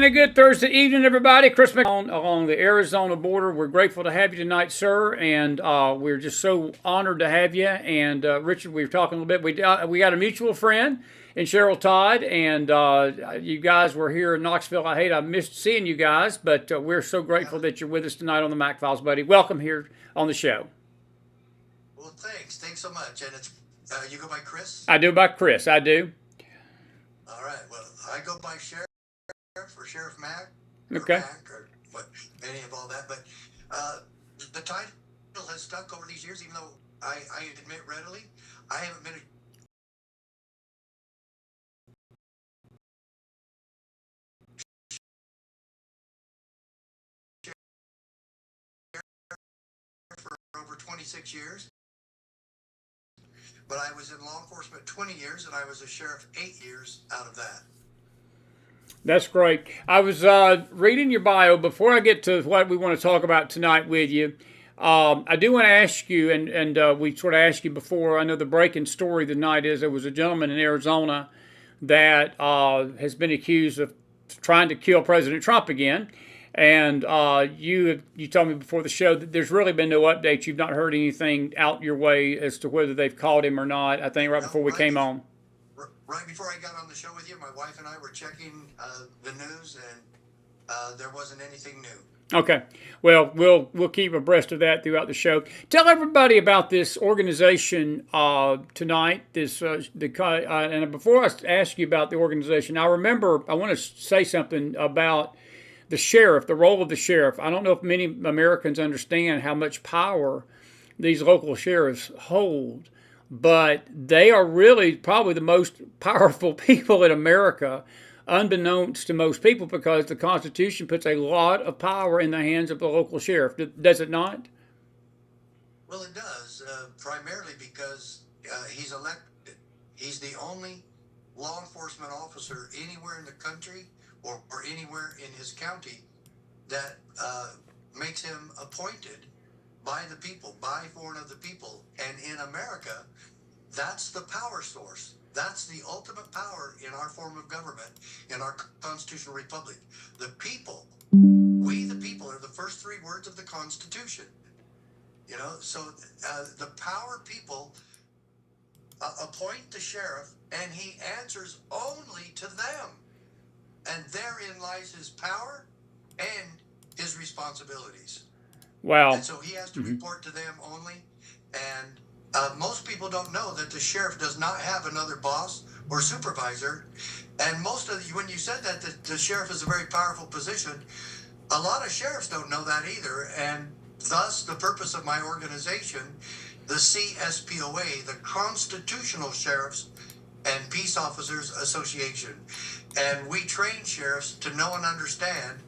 a good Thursday evening, everybody. Chris McDonald along the Arizona border. We're grateful to have you tonight, sir, and we're just so honored to have you. And Richard, we were talking a little bit. We got a mutual friend in Cheryl Todd, and you guys were here in Knoxville. I missed seeing you guys, but we're so grateful that you're with us tonight on the McFiles, buddy. Welcome here on the show. Well, thanks so much. And it's you go by Chris? I do by Chris. I do. All right. Well, I go by Sheriff or Sheriff Mack. Okay. Or Mack or what, any of all that. But the title has stuck over these years, even though I admit readily, I haven't been a for over 26 years. But I was in law enforcement 20 years, and I was a sheriff 8 years out of that. That's great. I was reading your bio. Before I get to what we want to talk about tonight with you, I do want to ask you, and we sort of asked you before, I know the breaking story tonight is there was a gentleman in Arizona that has been accused of trying to kill President Trump again. And you told me before the show that there's really been no updates. You've not heard anything out your way as to whether they've caught him or not. I think before we came on. Right before I got on the show with you, my wife and I were checking the news, and there wasn't anything new. Okay. Well, we'll keep abreast of that throughout the show. Tell everybody about this organization tonight. And before I ask you about the organization, I want to say something about the sheriff, the role of the sheriff. I don't know if many Americans understand how much power these local sheriffs hold, but they are really probably the most powerful people in America, unbeknownst to most people, because the Constitution puts a lot of power in the hands of the local sheriff. Does it not? Well, it does, primarily because he's elected. He's the only law enforcement officer anywhere in the country or anywhere in his county that makes him appointed by the people, by, for, and of the people. And in America, that's the power source. That's the ultimate power in our form of government, in our constitutional republic. The people, we the people, are the first three words of the Constitution. You know, so the power people appoint the sheriff, and he answers only to them. And therein lies his power and his responsibilities. Wow. And so he has to report to them only. And most people don't know that the sheriff does not have another boss or supervisor. And when you said that the sheriff is a very powerful position, a lot of sheriffs don't know that either. And thus, the purpose of my organization, the CSPOA, the Constitutional Sheriffs and Peace Officers Association. And we train sheriffs to know and understand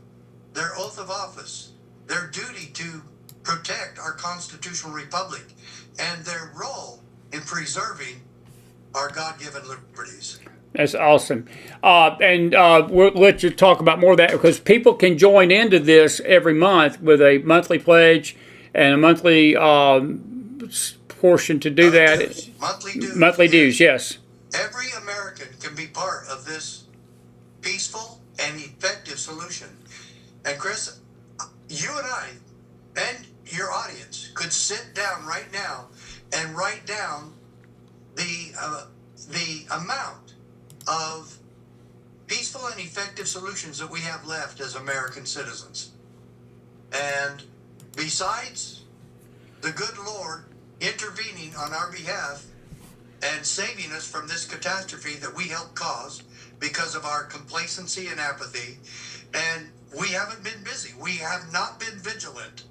their oath of office, their duty to protect our constitutional republic, and their role in preserving our God-given liberties. That's awesome. And we'll let you talk about more of that, because people can join into this every month with a monthly pledge and a monthly portion to do that. Dues. Monthly dues, yes. Every American can be part of this peaceful and effective solution. And Chris, you and I and your audience could sit down right now and write down the amount of peaceful and effective solutions that we have left as American citizens. And besides the good Lord intervening on our behalf and saving us from this catastrophe that we helped cause because of our complacency and apathy, and we haven't been busy. We have not been vigilant.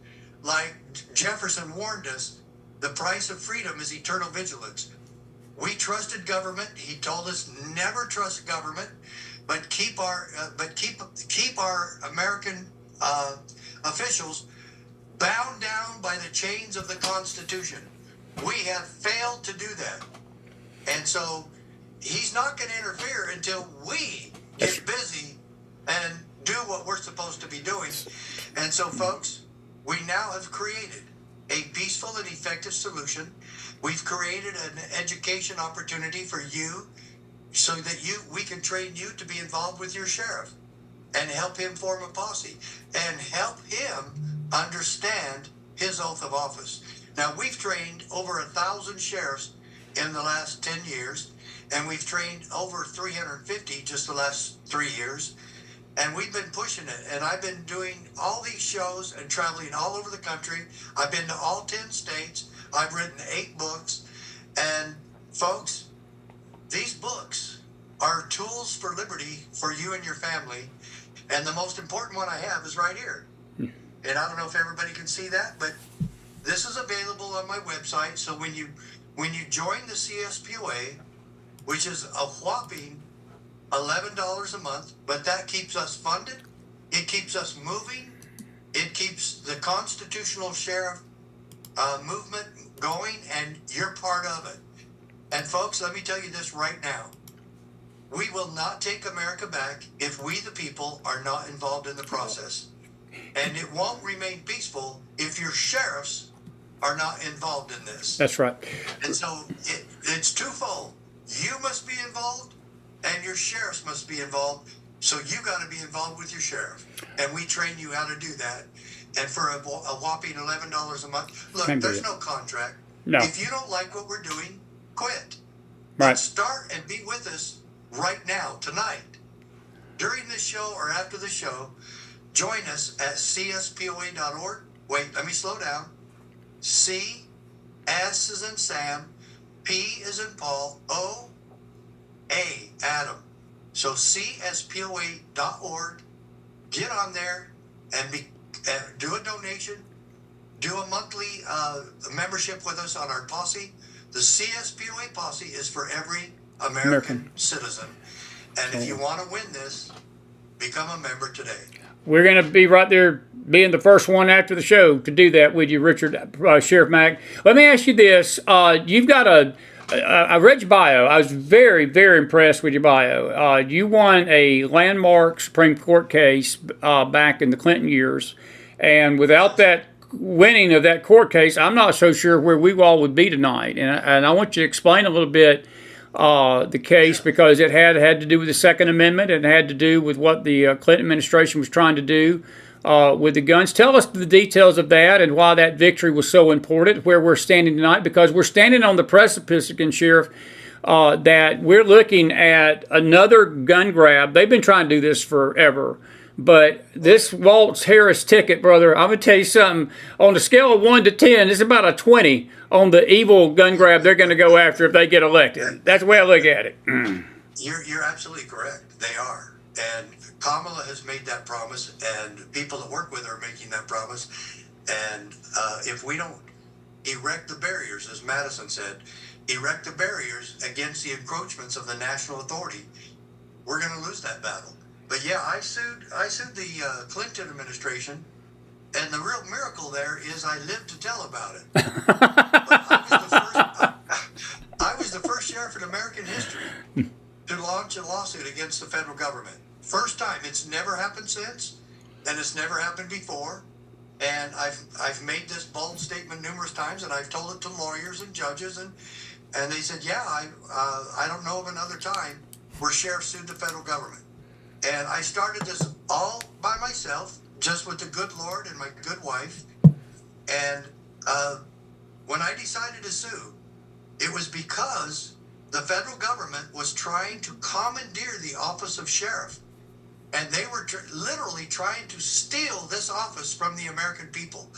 Like Jefferson warned us, the price of freedom is eternal vigilance. We trusted government. He told us never trust government, but keep our American officials bound down by the chains of the Constitution. We have failed to do that, and so he's not going to interfere until we get busy and do what we're supposed to be doing. And so, folks, we now have created a peaceful and effective solution. We've created an education opportunity for you so that we can train you to be involved with your sheriff. and help him form a posse and help him understand his oath of office. Now, we've trained over 1,000 sheriffs in the last 10 years, and we've trained over 350 just the last 3 years. And we've been pushing it. And I've been doing all these shows and traveling all over the country. I've been to all 10 states. I've written 8 books. And folks, these books are tools for liberty for you and your family. And the most important one I have is right here. And I don't know if everybody can see that, but this is available on my website. So when you join the CSPOA, which is a whopping $11 a month, but that keeps us funded. It keeps us moving. It keeps the constitutional sheriff movement going, and you're part of it. And folks, let me tell you this right now. We will not take America back if we, the people, are not involved in the process. And it won't remain peaceful if your sheriffs are not involved in this. That's right. And so it's twofold. You must be involved, and your sheriffs must be involved. So you got to be involved with your sheriff. And we train you how to do that. And for a whopping $11 a month. Look, there's no contract. No. If you don't like what we're doing, quit. Right. But start and be with us right now, tonight. During this show or after the show, join us at cspoa.org. Wait, let me slow down. C, S is in Sam, P is in Paul, O, A, Adam. So cspoa.org. Get on there and do a donation. Do a monthly membership with us on our posse. The CSPOA posse is for every American citizen. And if you want to win this, become a member today. We're going to be right there being the first one after the show to do that with you, Richard, Sheriff Mack. Let me ask you this. You've got I read your bio. I was very, very impressed with your bio. You won a landmark Supreme Court case back in the Clinton years. And without that winning of that court case, I'm not so sure where we all would be tonight. And I want you to explain a little bit the case, because it had to do with the Second Amendment. It had to do with what the Clinton administration was trying to do with the guns. Tell us the details of that and why that victory was so important, where we're standing tonight, because we're standing on the precipice, again, Sheriff, that we're looking at another gun grab. They've been trying to do this forever. But this Waltz Harris ticket, brother, I'm going to tell you something. On the scale of 1 to 10, it's about a 20 on the evil gun grab they're going to go after if they get elected. That's the way I look at it. You're absolutely correct. They are. And Kamala has made that promise, and people that work with her are making that promise. And if we don't erect the barriers, as Madison said, erect the barriers against the encroachments of the national authority, we're going to lose that battle. But yeah, I sued the Clinton administration, and the real miracle there is I lived to tell about it. But I was the first sheriff in American history to launch a lawsuit against the federal government. First time. It's never happened since, and it's never happened before. And I've made this bold statement numerous times, and I've told it to lawyers and judges, and they said, yeah, I don't know of another time where sheriffs sued the federal government. And I started this all by myself, just with the good Lord and my good wife. And when I decided to sue, it was because the federal government was trying to commandeer the office of sheriff. And they were literally trying to steal this office from the American people.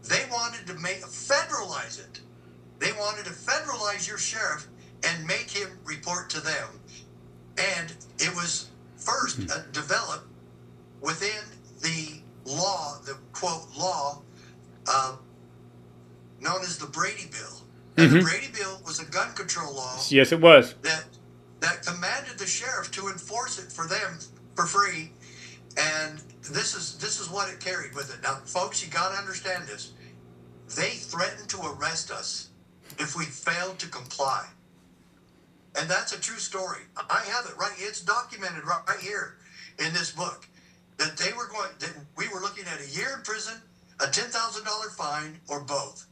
They wanted to federalize it. They wanted to federalize your sheriff and make him report to them. And it was first developed within the law, the quote law, known as the Brady Bill. And the Brady Bill was a gun control law. Yes, it was. That commanded the sheriff to enforce it for them for free. And this is what it carried with it. Now, folks, you got to understand this. They threatened to arrest us if we failed to comply. And that's a true story. I have it right. It's documented right here in this book that we were looking at a year in prison, a $10,000 fine, or both.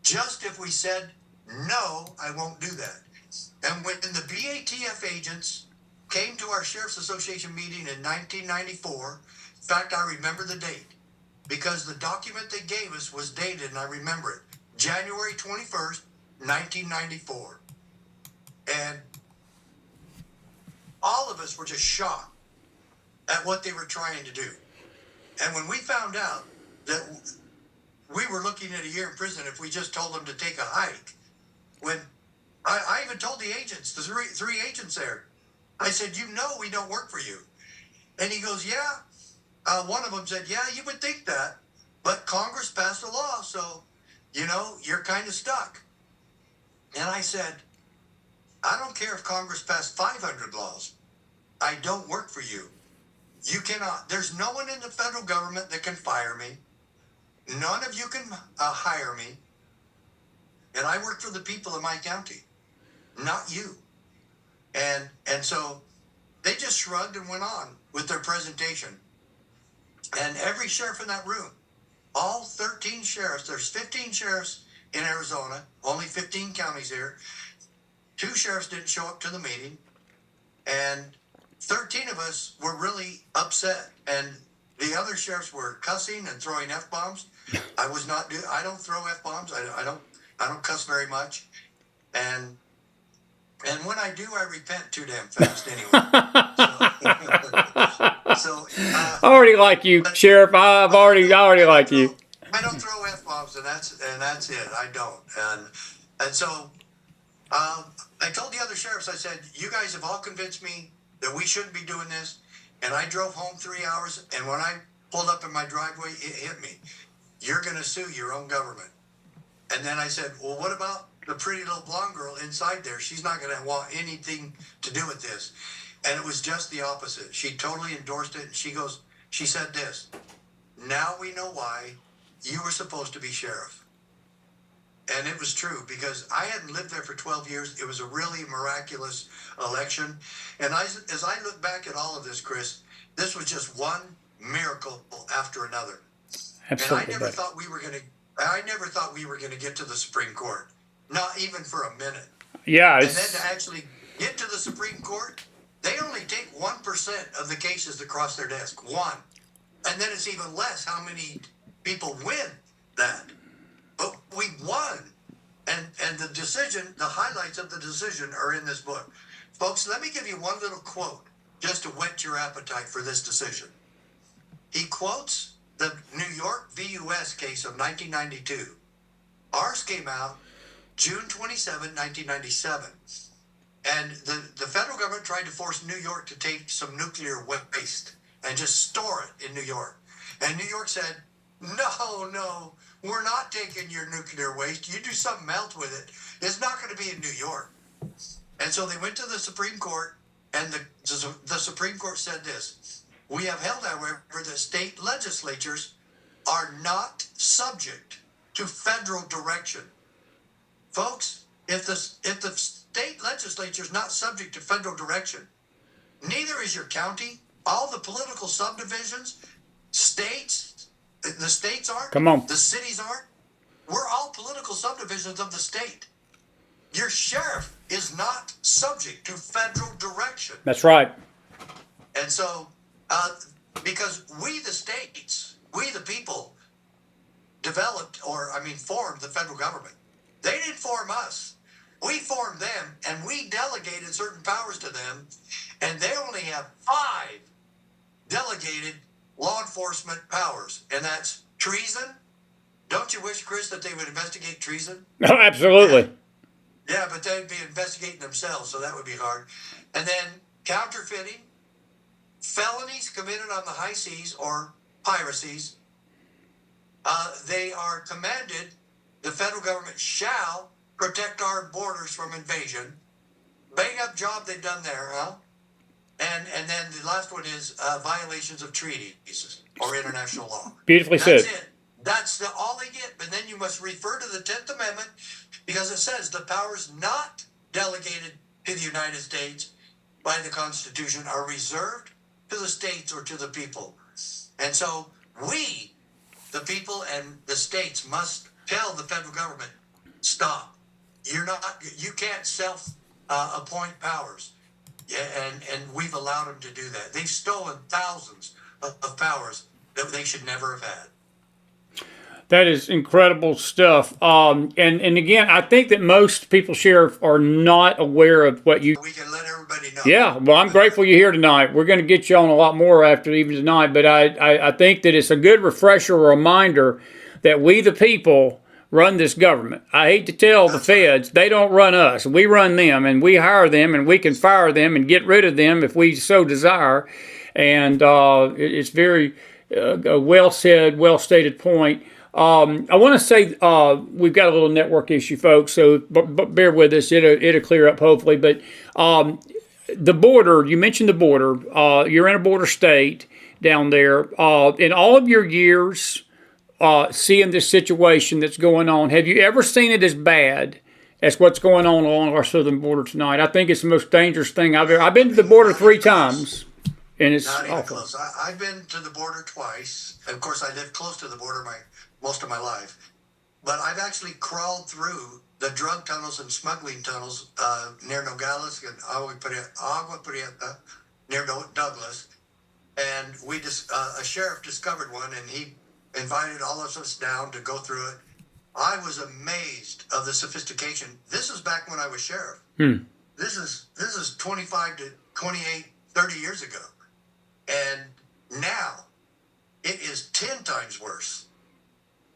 Just if we said, no, I won't do that. And when the BATF agents came to our Sheriff's Association meeting in 1994. In fact, I remember the date because the document they gave us was dated, and I remember it, January 21st, 1994. And all of us were just shocked at what they were trying to do. And when we found out that we were looking at a year in prison if we just told them to take a hike, when I even told the agents, the three agents there, I said, you know we don't work for you. And he goes, yeah. One of them said, yeah, you would think that, but Congress passed a law, so, you know, you're kind of stuck. And I said, I don't care if Congress passed 500 laws. I don't work for you. You cannot. There's no one in the federal government that can fire me. None of you can hire me. And I work for the people of my county, not you. And so they just shrugged and went on with their presentation. And every sheriff in that room, all 13 sheriffs, there's 15 sheriffs in Arizona, only 15 counties here. 2 sheriffs didn't show up to the meeting. And 13 of us were really upset. And the other sheriffs were cussing and throwing F-bombs. I don't throw F-bombs. I don't cuss very much. And when I do, I repent too damn fast anyway. I already like you, Sheriff. I already like you. I don't throw F-bombs, and that's it. I don't. And so I told the other sheriffs, I said, you guys have all convinced me that we shouldn't be doing this. And I drove home 3 hours, and when I pulled up in my driveway, it hit me. You're going to sue your own government. And then I said, well, what about the pretty little blonde girl inside there? She's not going to want anything to do with this. And it was just the opposite. She totally endorsed it. And she said this, now we know why you were supposed to be sheriff. And it was true because I hadn't lived there for 12 years. It was a really miraculous election. And as I look back at all of this, Chris, this was just one miracle after another. Absolutely. And I never thought we were going to get to the Supreme Court, not even for a minute. Yeah. And then to actually get to the Supreme Court, they only take 1% of the cases that cross their desk. 1. And then it's even less how many people win that. But we won. And the decision, the highlights of the decision are in this book. Folks, let me give you one little quote just to whet your appetite for this decision. He quotes the New York v. U.S. case of 1992. Ours came out June 27, 1997. And the federal government tried to force New York to take some nuclear waste and just store it in New York. And New York said, no, we're not taking your nuclear waste. You do something else with it. It's not going to be in New York. And so they went to the Supreme Court, and the Supreme Court said this. We have held, however, that state legislatures are not subject to federal direction. Folks, if the state legislature is not subject to federal direction, neither is your county. All the political subdivisions, states, the states aren't. Come on. The cities aren't. We're all political subdivisions of the state. Your sheriff is not subject to federal direction. That's right. And so, because we the states, we the people, formed the federal government. They didn't form us. We formed them, and we delegated certain powers to them, and they only have 5 delegated law enforcement powers, and that's treason. Don't you wish, Chris, that they would investigate treason? Oh, absolutely. Yeah, but they'd be investigating themselves, so that would be hard. And then counterfeiting, felonies committed on the high seas or piracies. They are commanded, the federal government shall protect our borders from invasion. Bang up job they've done there, huh? And then the last one is violations of treaties or international law. Beautifully That's said. it. That's all they get. But then you must refer to the 10th Amendment because it says the powers not delegated to the United States by the Constitution are reserved to the states or to the people. And so we, the people and the states, must tell the federal government, stop. You can't self-appoint powers. and we've allowed them to do that. They've stolen thousands of powers that they should never have had. That is incredible stuff. And again, I think that most people, Sheriff, are not aware of what you... We can let everybody know. Yeah, well, I'm grateful you're here tonight. We're going to get you on a lot more after even tonight, but I think that it's a good refresher or reminder that we, the people, run this government. I hate to tell the feds, they don't run us. We run them, and we hire them, and we can fire them and get rid of them if we so desire. And it's very a well-said, well-stated point. I want to say we've got a little network issue, folks, so but bear with us. It'll clear up, hopefully. But the border, you mentioned the border. You're in a border state down there. In all of your years seeing this situation that's going on, have you ever seen it as bad as what's going on along our southern border tonight? I think it's the most dangerous thing I've ever... I've been to the border 3 times, and it's not even awful. Close. I've been to the border twice. Of course, I lived close to the border most of my life. But I've actually crawled through the drug tunnels and smuggling tunnels near Nogales and Agua Prieta, near Douglas. And a sheriff discovered one, and he invited all of us down to go through it. I was amazed of the sophistication. This is back when I was sheriff. This is 25 to 28, 30 years ago. And now it is 10 times worse.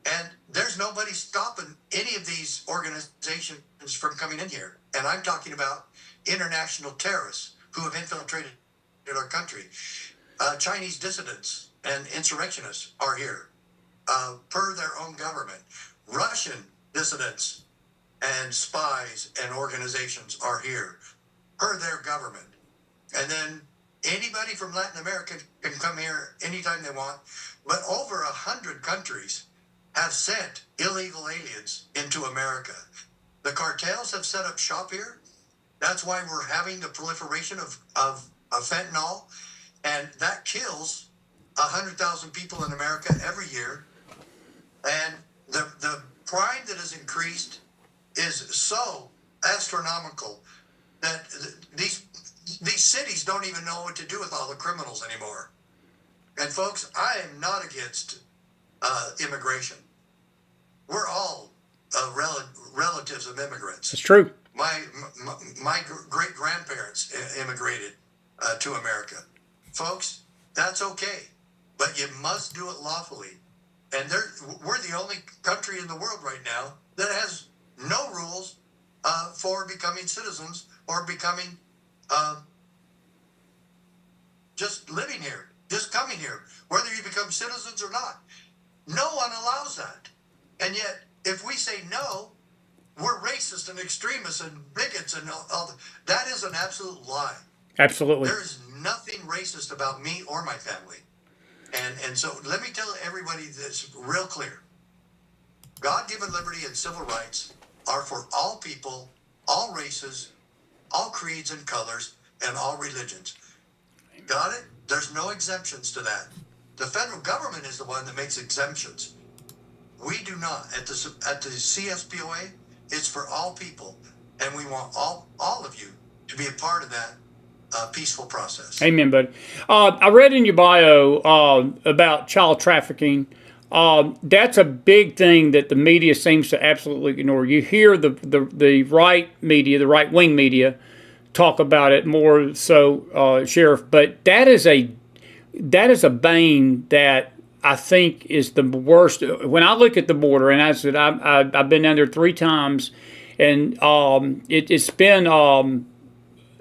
And there's nobody stopping any of these organizations from coming in here. And I'm talking about international terrorists who have infiltrated our country. Chinese dissidents and insurrectionists are here, per their own government. Russian dissidents and spies and organizations are here, per their government. And then anybody from Latin America can come here anytime they want. But over 100 countries have sent illegal aliens into America. The cartels have set up shop here. That's why we're having the proliferation of fentanyl, and that kills 100,000 people in America every year. And the crime that has increased is so astronomical that these cities don't even know what to do with all the criminals anymore. And folks, I am not against immigration. We're all relatives of immigrants. It's true. My great grandparents immigrated to America. Folks, that's okay, but you must do it lawfully. And we're the only country in the world right now that has no rules for becoming citizens or becoming just living here, just coming here, whether you become citizens or not. No one allows that. And yet, if we say no, we're racist and extremists and bigots and all that is an absolute lie. Absolutely. There is nothing racist about me or my family. And so let me tell everybody this real clear. God-given liberty and civil rights are for all people, all races, all creeds and colors, and all religions. Got it? There's no exemptions to that. The federal government is the one that makes exemptions. We do not. At the CSPOA, it's for all people, and we want all of you to be a part of that peaceful process. Amen, buddy. I read in your bio about child trafficking. That's a big thing that the media seems to absolutely ignore. You hear the right media, the right-wing media, talk about it more so, Sheriff, but that is a bane that I think is the worst. When I look at the border, and I said I've been down there 3 times, and it's been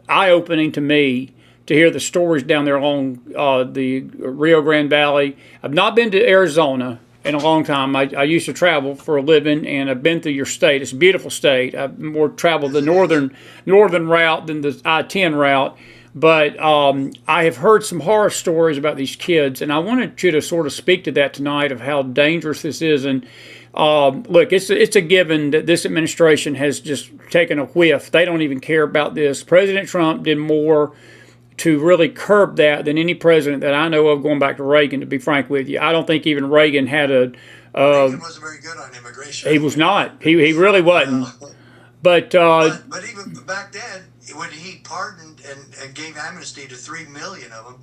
eye-opening to me to hear the stories down there along the Rio Grande Valley. I've not been to Arizona in a long time. I used to travel for a living, and I've been through your state. It's a beautiful state. I've more traveled the northern route than the I-10 route. But I have heard some horror stories about these kids, and I wanted you to sort of speak to that tonight of how dangerous this is. And look, it's a given that this administration has just taken a whiff. They don't even care about this. President Trump did more to really curb that than any president that I know of, going back to Reagan, to be frank with you. I don't think even Reagan had a... Reagan wasn't very good on immigration. He was not. He really wasn't. But even back then, when he pardoned and gave amnesty to 3 million of them,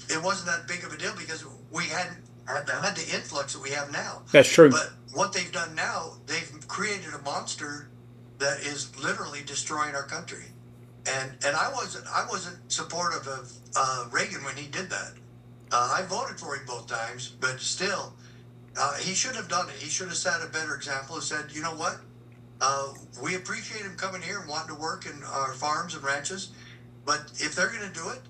it wasn't that big of a deal because we hadn't had the influx that we have now. That's true. But what they've done now, they've created a monster that is literally destroying our country. And I wasn't supportive of Reagan when he did that. I voted for him both times, but still, he should have done it. He should have set a better example and said, you know what? We appreciate him coming here and wanting to work in our farms and ranches, but if they're going to do it,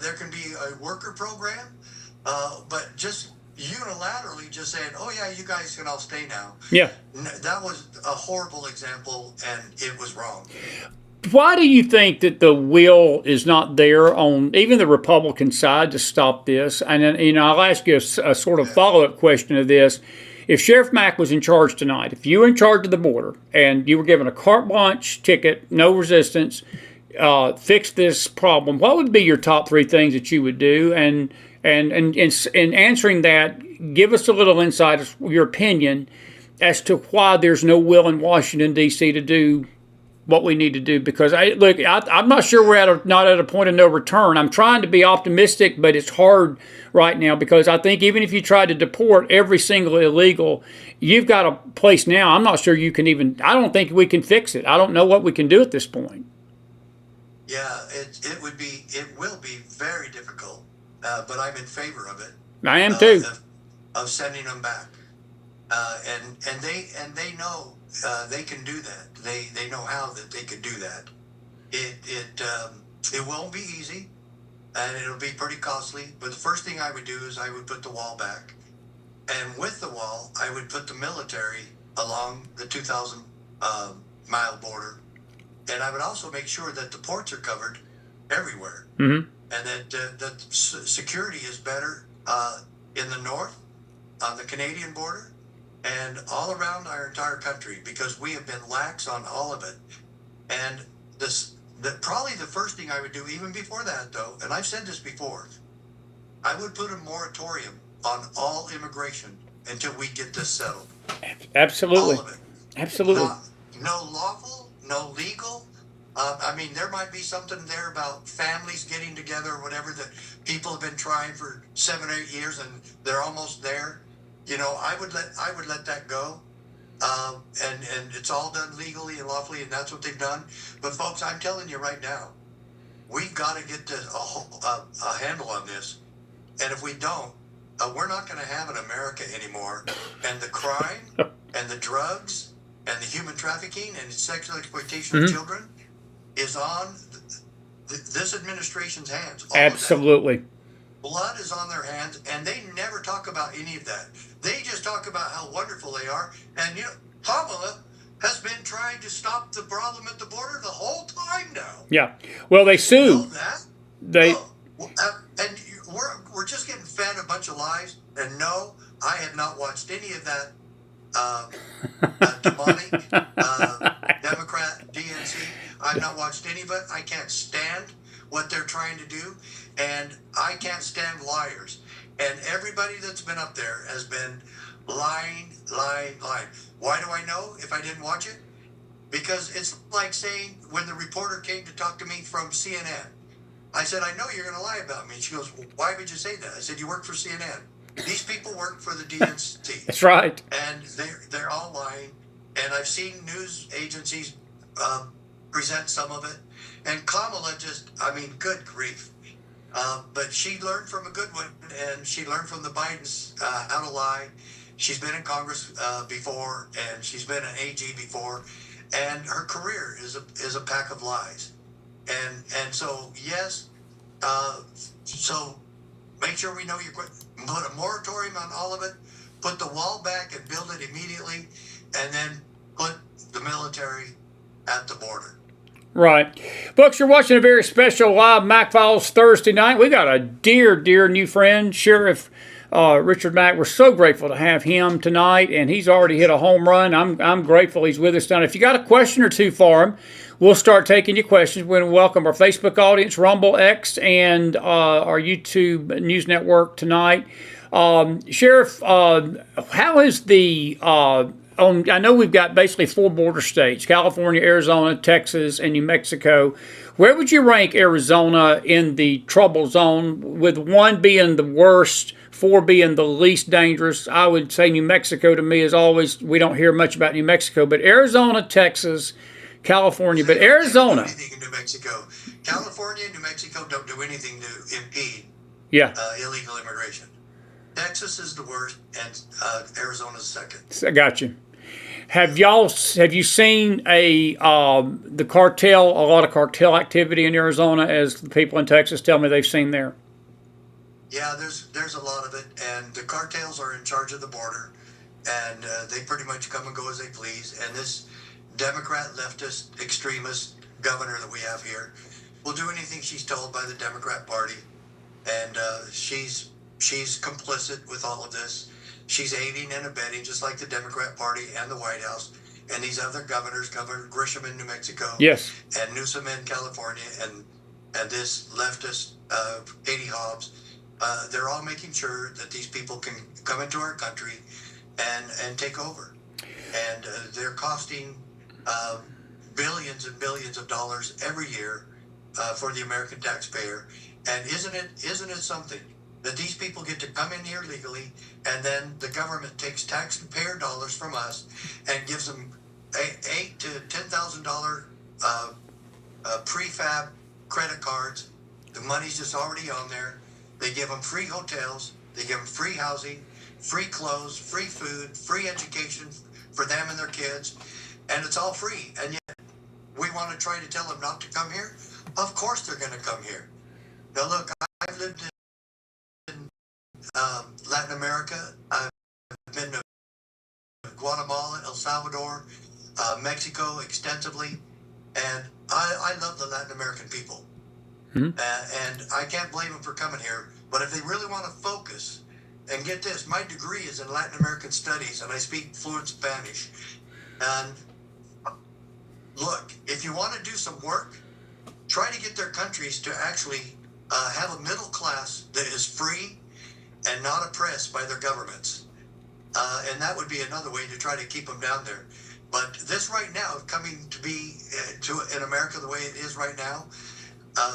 there can be a worker program, but just unilaterally just saying, oh yeah, you guys can all stay now. Yeah. That was a horrible example, and it was wrong. Why do you think that the will is not there on even the Republican side to stop this? And then, I'll ask you a sort of follow-up question to this. If Sheriff Mack was in charge tonight, if you were in charge of the border and you were given a carte blanche ticket, no resistance, fix this problem, what would be your top 3 things that you would do? And in answering that, give us a little insight, your opinion, as to why there's no will in Washington, D.C. to do what we need to do. Because, I'm not sure we're not at a point of no return. I'm trying to be optimistic, but it's hard right now because I think even if you try to deport every single illegal, you've got a place now. I'm not sure you can even, I don't think we can fix it. I don't know what we can do at this point. Yeah, it will be very difficult, but I'm in favor of it. I am too. Of sending them back, and they know they can do that. They know how that they could do that. It won't be easy, and it'll be pretty costly. But the first thing I would do is I would put the wall back, and with the wall, I would put the military along the 2,000 mile border. And I would also make sure that the ports are covered everywhere, and that security is better in the north, on the Canadian border, and all around our entire country, because we have been lax on all of it. And probably the first thing I would do, even before that, though, and I've said this before, I would put a moratorium on all immigration until we get this settled. Absolutely. All of it. Absolutely. No lawful, no legal. I mean, there might be something there about families getting together or whatever that people have been trying for 7 or 8 years, and they're almost there. I would let that go, and it's all done legally and lawfully, and that's what they've done. But folks, I'm telling you right now, we've got to get a handle on this, and if we don't, we're not going to have an America anymore. And the crime and the drugs and the human trafficking and sexual exploitation of children is on this administration's hands. Absolutely. Blood is on their hands, and they never talk about any of that. They just talk about how wonderful they are. And, Kamala has been trying to stop the problem at the border the whole time now. Yeah. Well, they sue. You know that? They. And we're just getting fed a bunch of lies. And no, I have not watched any of that demonic Democrat DNC. I've not watched any of it. I can't stand what they're trying to do, and I can't stand liars. And everybody that's been up there has been lying. Why do I know if I didn't watch it? Because it's like saying when the reporter came to talk to me from CNN, I said, I know you're going to lie about me. She goes, well, why would you say that? I said, you work for CNN. These people work for the DNC. That's right. And they're all lying. And I've seen news agencies present some of it. And Kamala good grief. But she learned from a good one, and she learned from the Bidens how to lie. She's been in Congress before, and she's been an AG before, and her career is a pack of lies. And so, yes, so make sure we know put a moratorium on all of it, put the wall back and build it immediately, and then put the military at the border. Right. Folks, you're watching a very special live McFiles Thursday night. We got a dear new friend, Sheriff Richard Mack. We're so grateful to have him tonight, and he's already hit a home run. I'm grateful he's with us tonight. If you got a question or two for him, we'll start taking your questions. We want to welcome our Facebook audience, Rumble, X, and our YouTube News Network tonight. Sheriff, how is the I know we've got basically 4 border states: California, Arizona, Texas, and New Mexico. Where would you rank Arizona in the trouble zone, with 1 being the worst, 4 being the least dangerous? I would say New Mexico to me is always, we don't hear much about New Mexico, but Arizona, Texas, California, but Arizona. Don't do anything in New Mexico. California and New Mexico don't do anything to impede illegal immigration. Texas is the worst, and Arizona's second. I got you. Have you seen a lot of cartel activity in Arizona, as the people in Texas tell me they've seen there? Yeah, there's a lot of it, and the cartels are in charge of the border, and they pretty much come and go as they please. And this Democrat leftist extremist governor that we have here will do anything she's told by the Democrat Party, and she's complicit with all of this. She's aiding and abetting, just like the Democrat Party and the White House and these other governors, Governor Grisham in New Mexico, yes, and Newsom in California, and this leftist Katie Hobbs. They're all making sure that these people can come into our country and take over, and they're costing billions and billions of dollars every year for the American taxpayer. And isn't it something that these people get to come in here legally, and then the government takes taxpayer dollars from us and gives them $8,000 to $10,000 prefab credit cards. The money's just already on there. They give them free hotels. They give them free housing, free clothes, free food, free education for them and their kids, and it's all free. And yet we want to try to tell them not to come here. Of course they're going to come here. Now look, I've lived in Latin America. I've been to Guatemala, El Salvador, Mexico extensively, and I love the Latin American people. And I can't blame them for coming here. But if they really want to focus, and get this, my degree is in Latin American Studies, and I speak fluent Spanish. And look, if you want to do some work, try to get their countries to actually have a middle class that is free and not oppressed by their governments. And that would be another way to try to keep them down there. But this right now, coming to be in America the way it is right now,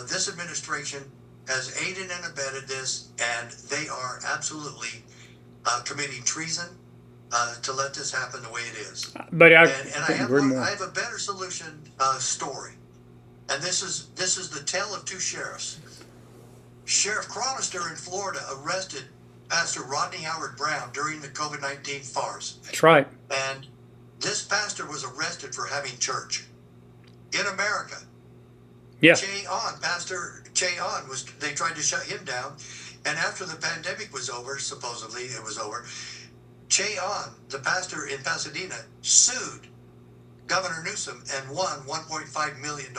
this administration has aided and abetted this, and they are absolutely committing treason to let this happen the way it is. But I have a better solution story, and this is the tale of 2 sheriffs. Sheriff Cronister in Florida arrested Pastor Rodney Howard Brown during the COVID-19 farce. That's right. And this pastor was arrested for having church in America. Yeah. Pastor Che On they tried to shut him down, and after the pandemic was over, supposedly it was over, Che On, the pastor in Pasadena, sued Governor Newsom and won $1.5 million.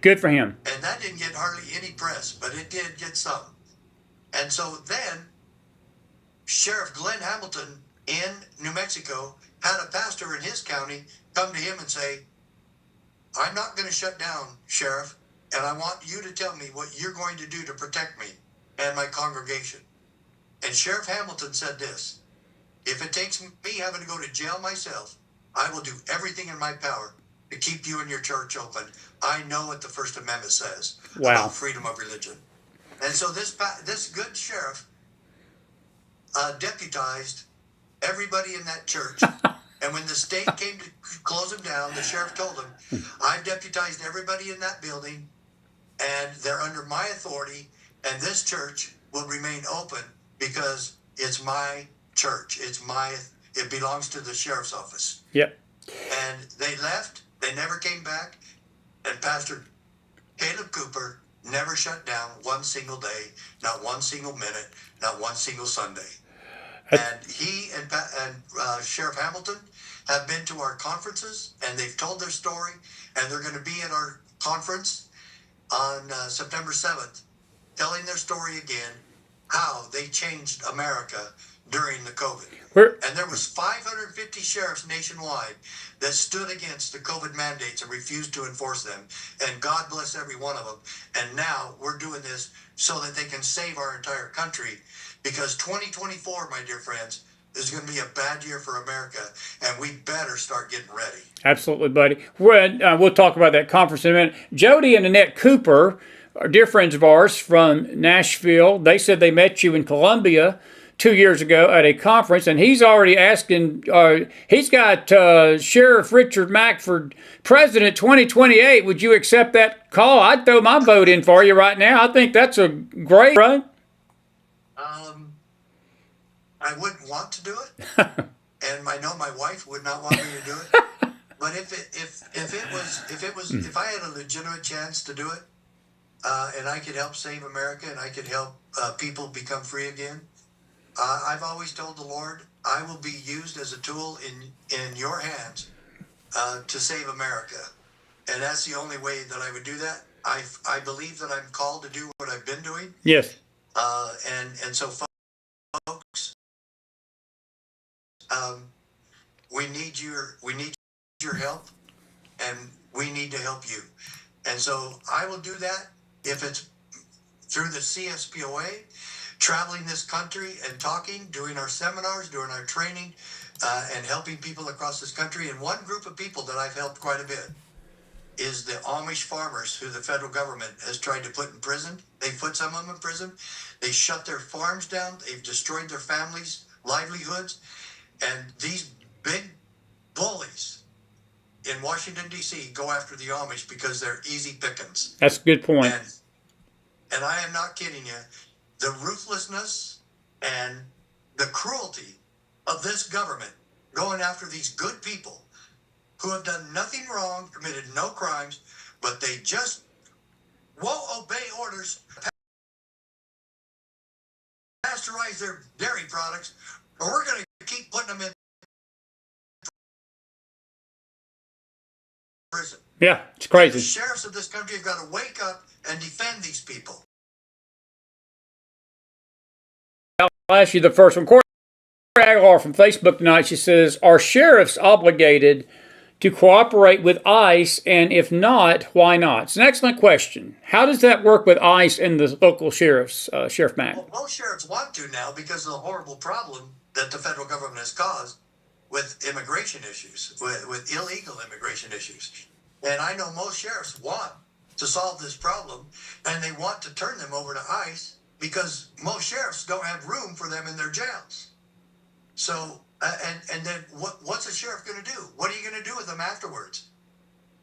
Good for him. And that didn't get hardly any press, but it did get some. And so then Sheriff Glenn Hamilton in New Mexico had a pastor in his county come to him and say, I'm not going to shut down, Sheriff, and I want you to tell me what you're going to do to protect me and my congregation. And Sheriff Hamilton said this: if it takes me having to go to jail myself, I will do everything in my power to keep you and your church open. I know what the First Amendment says about freedom of religion. And so this good sheriff deputized everybody in that church. And when the state came to close him down, the sheriff told him, I've deputized everybody in that building, and they're under my authority, and this church will remain open because it's my church. It belongs to the sheriff's office. Yep. And they left. They never came back. And Pastor Caleb Cooper never shut down one single day, not one single minute, not one single Sunday. And he and Sheriff Hamilton have been to our conferences, and they've told their story, and they're going to be at our conference on September 7th, telling their story again, how they changed America during the COVID. And there was 550 sheriffs nationwide that stood against the COVID mandates and refused to enforce them. And God bless every one of them. And now we're doing this so that they can save our entire country. Because 2024, my dear friends, is going to be a bad year for America, and we better start getting ready. Absolutely, buddy. We'll talk about that conference in a minute. Jody and Annette Cooper are dear friends of ours from Nashville. They said they met you in Columbia 2 years ago at a conference, and he's already asking, he's got Sheriff Richard Mack for President 2028. Would you accept that call? I'd throw my vote in for you right now. I think that's a great run. I wouldn't want to do it, and I know my wife would not want me to do it. But if I had a legitimate chance to do it, and I could help save America, and I could help people become free again, I've always told the Lord, I will be used as a tool in your hands to save America, and that's the only way that I would do that. I believe that I'm called to do what I've been doing. Yes. And so, folks, we need your help, and we need to help you. And so I will do that if it's through the CSPOA, traveling this country and talking, doing our seminars, doing our training, and helping people across this country. And one group of people that I've helped quite a bit is the Amish farmers who the federal government has tried to put in prison. They've put some of them in prison. They shut their farms down. They've destroyed their families' livelihoods. And these big bullies in Washington, D.C. go after the Amish because they're easy pickings. That's a good point. And I am not kidding you. The ruthlessness and the cruelty of this government going after these good people who have done nothing wrong, committed no crimes, but they just won't obey orders, pasteurize their dairy products, or we're going to keep putting them in prison. Yeah, it's crazy. The sheriffs of this country have got to wake up and defend these people. I'll ask you the first one. Corey Aguilar from Facebook tonight, she says, are sheriffs obligated to cooperate with ICE, and if not, why not? It's an excellent question. How does that work with ICE and the local sheriffs, Sheriff Mack? Well, most sheriffs want to now because of the horrible problem that the federal government has caused with immigration issues, with illegal immigration issues. And I know most sheriffs want to solve this problem, and they want to turn them over to ICE because most sheriffs don't have room for them in their jails. So, and then what's a sheriff going to do? What are you going to do with them afterwards?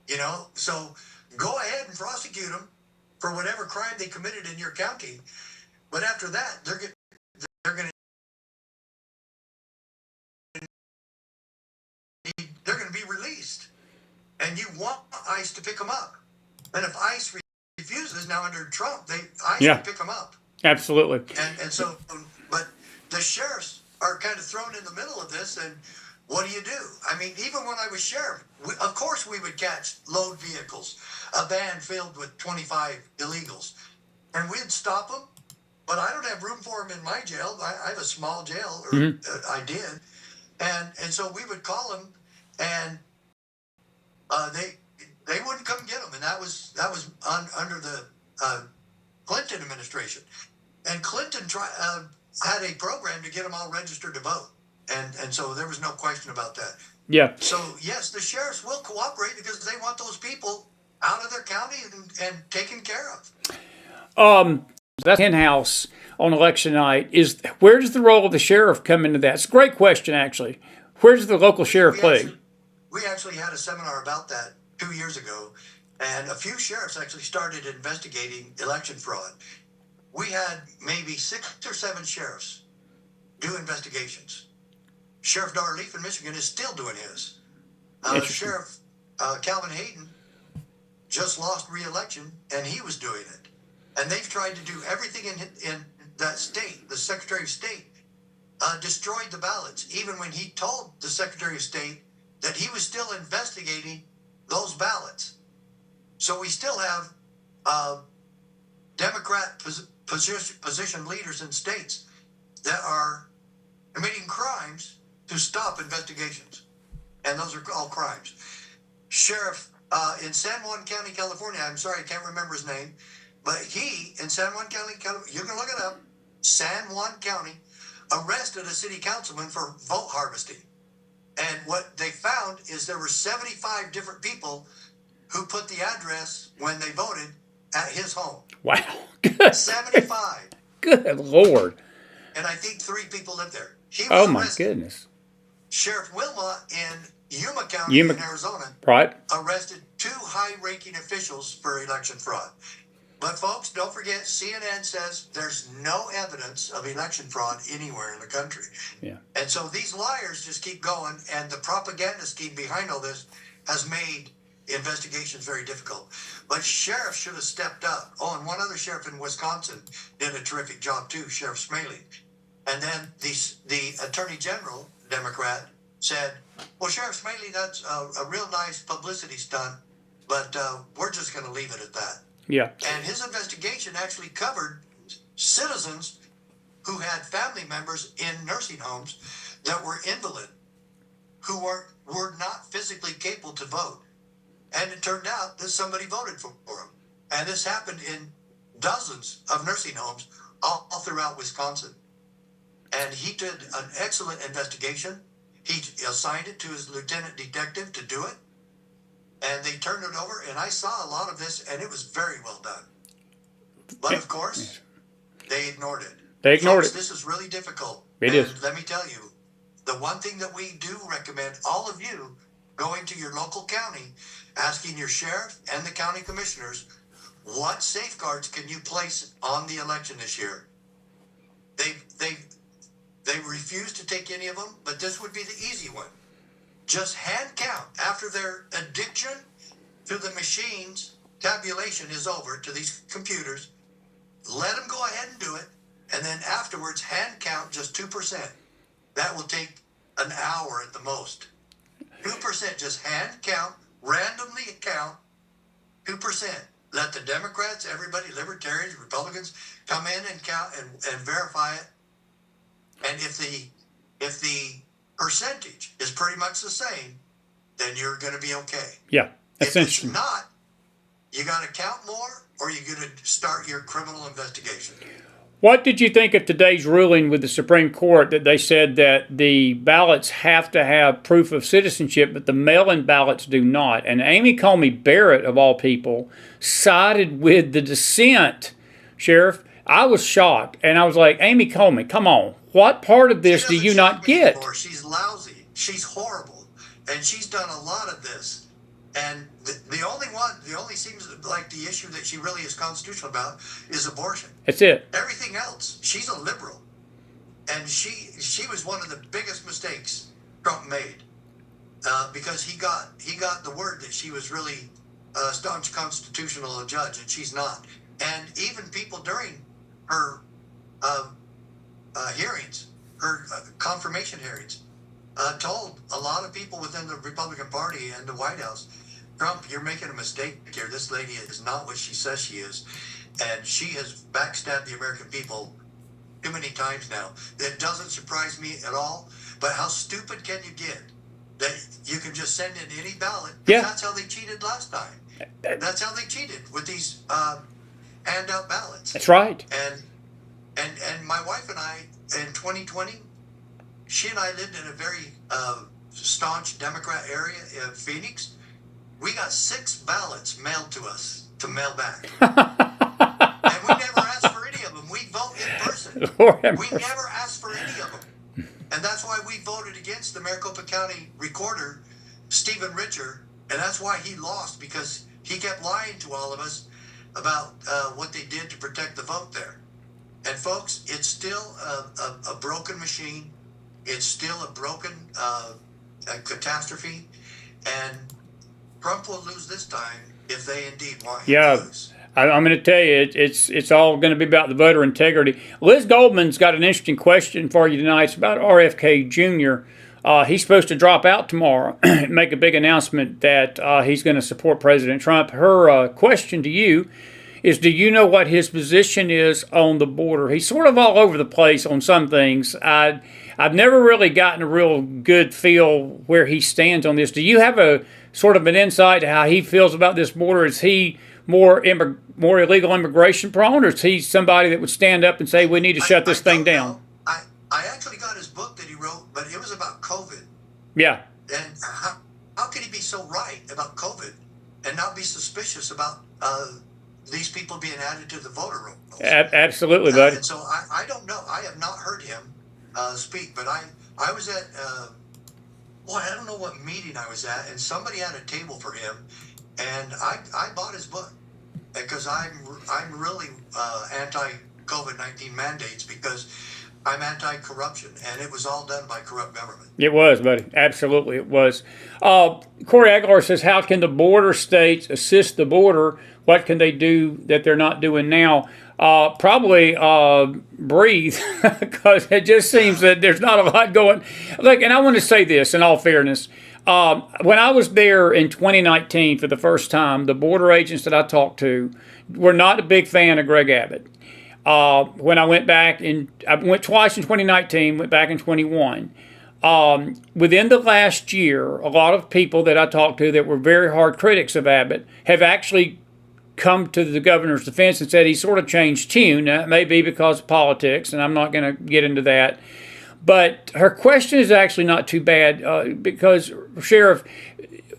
You know, so go ahead and prosecute them for whatever crime they committed in your county. But after that, they're going to be released, and you want ICE to pick them up. And if ICE refuses, now under Trump, ICE can pick them up. Absolutely. And so, but the sheriffs are kind of thrown in the middle of this, and what do? I mean, even when I was sheriff, of course we would catch load vehicles, a van filled with 25 illegals, and we'd stop them, but I don't have room for them in my jail. I have a small jail, or I did, and so we would call them, and they wouldn't come get them, and that was under the Clinton administration, and Clinton had a program to get them all registered to vote, and so there was no question about that. Yeah. So yes, the sheriffs will cooperate because they want those people out of their county and taken care of. That's in-house on election night. Where does the role of the sheriff come into that? It's a great question, actually. Where does the local sheriff play? We actually had a seminar about that 2 years ago, and a few sheriffs actually started investigating election fraud. We had maybe 6 or 7 sheriffs do investigations. Sheriff Darleaf in Michigan is still doing his. Sheriff Calvin Hayden just lost re-election, and he was doing it. And they've tried to do everything in that state. The Secretary of State destroyed the ballots, even when he told the Secretary of State that he was still investigating those ballots. So we still have Democrat position leaders in states that are committing crimes to stop investigations. And those are all crimes. Sheriff in San Juan County, California, I'm sorry, I can't remember his name, but he, in San Juan County, California, you can look it up, San Juan County, arrested a city councilman for vote harvesting. And what they found is there were 75 different people who put the address when they voted at his home. Wow. Good. 75. Good Lord. And I think 3 people lived there. He was Oh, my arrested. goodness. Sheriff Wilma in Yuma County in Arizona Right. arrested 2 high-ranking officials for election fraud. But folks, don't forget, CNN says there's no evidence of election fraud anywhere in the country. Yeah. And so these liars just keep going, and the propaganda scheme behind all this has made investigations very difficult. But sheriffs should have stepped up. Oh, and one other sheriff in Wisconsin did a terrific job too, Sheriff Smaley. And then the Attorney General, Democrat, said, well, Sheriff Smaley, that's a real nice publicity stunt, but we're just going to leave it at that. Yeah. And his investigation actually covered citizens who had family members in nursing homes that were invalid, who were not physically capable to vote. And it turned out that somebody voted for him. And this happened in dozens of nursing homes all throughout Wisconsin. And he did an excellent investigation. He assigned it to his lieutenant detective to do it. And they turned it over, and I saw a lot of this, and it was very well done. But, of course, they ignored it. They ignored Folks, it. This is really difficult. It and is. Let me tell you, the one thing that we do recommend all of you going to your local county, asking your sheriff and the county commissioners, what safeguards can you place on the election this year? They refuse to take any of them, but this would be the easy one. Just hand count after their addiction to the machines. Tabulation is over to these computers. Let them go ahead and do it, and then afterwards hand count just 2%. That will take an hour at the most. 2%, just hand count, randomly count 2%. Let the Democrats, everybody, Libertarians, Republicans, come in and count and verify it. And if the percentage is pretty much the same, then you're going to be okay. Yeah, that's If interesting. it's not, you got to count more, or you're going to start your criminal investigation. What did you think of today's ruling with the Supreme Court that they said that the ballots have to have proof of citizenship, but the mail-in ballots do not? And Amy Comey Barrett, of all people, sided with the dissent. Sheriff, I was shocked, and I was like, Amy Comey, come on. What part of this do you not get? Anymore. She's lousy. She's horrible. And she's done a lot of this. And the only seems like the issue that she really is constitutional about is abortion. That's it. Everything else, she's a liberal. And she was one of the biggest mistakes Trump made. Because he got the word that she was really a staunch constitutional judge, and she's not. And even people during her hearings, her confirmation hearings, told a lot of people within the Republican Party and the White House, Trump, you're making a mistake here. This lady is not what she says she is. And she has backstabbed the American people too many times now. It doesn't surprise me at all. But how stupid can you get that you can just send in any ballot? Yeah. That's how they cheated last time. That's how they cheated with these handout ballots. That's right. And my wife and I, in 2020, she and I lived in a very staunch Democrat area in Phoenix. We got 6 ballots mailed to us to mail back. And we never asked for any of them. We vote in person. We never asked for any of them. And that's why we voted against the Maricopa County recorder, Stephen Richer. And that's why he lost, because he kept lying to all of us about what they did to protect the vote there. And folks, it's still a broken machine. It's still a broken a catastrophe. And Trump will lose this time if they indeed want him to lose. I'm going to tell you, it's all going to be about the voter integrity. Liz Goldman's got an interesting question for you tonight. It's about RFK Jr. He's supposed to drop out tomorrow and make a big announcement that he's going to support President Trump. Her question to you is, do you know what his position is on the border? He's sort of all over the place on some things. I've never really gotten a real good feel where he stands on this. Do you have a sort of an insight to how he feels about this border? Is he more illegal immigration prone, or is he somebody that would stand up and say we need to shut this thing down? I I actually got his book that he wrote, but it was about COVID. Yeah. And how could he be so right about COVID and not be suspicious about these people being added to the voter rolls? Absolutely, buddy. And so I don't know. I have not heard him speak, but I was at, boy, I don't know what meeting I was at, and somebody had a table for him, and I bought his book because I'm really anti-COVID-19 mandates because I'm anti-corruption, and it was all done by corrupt government. It was, buddy. Absolutely, it was. Corey Aguilar says, how can the border states assist the border? What can they do that they're not doing now? Probably breathe, because it just seems that there's not a lot going. Look, and I want to say this in all fairness. When I was there in 2019 for the first time, the border agents that I talked to were not a big fan of Greg Abbott. When I went back, I went twice in 2019, went back in 21. Within the last year, a lot of people that I talked to that were very hard critics of Abbott have actually come to the governor's defense and said he sort of changed tune. Now, it may be because of politics, and I'm not going to get into that. But her question is actually not too bad because, Sheriff,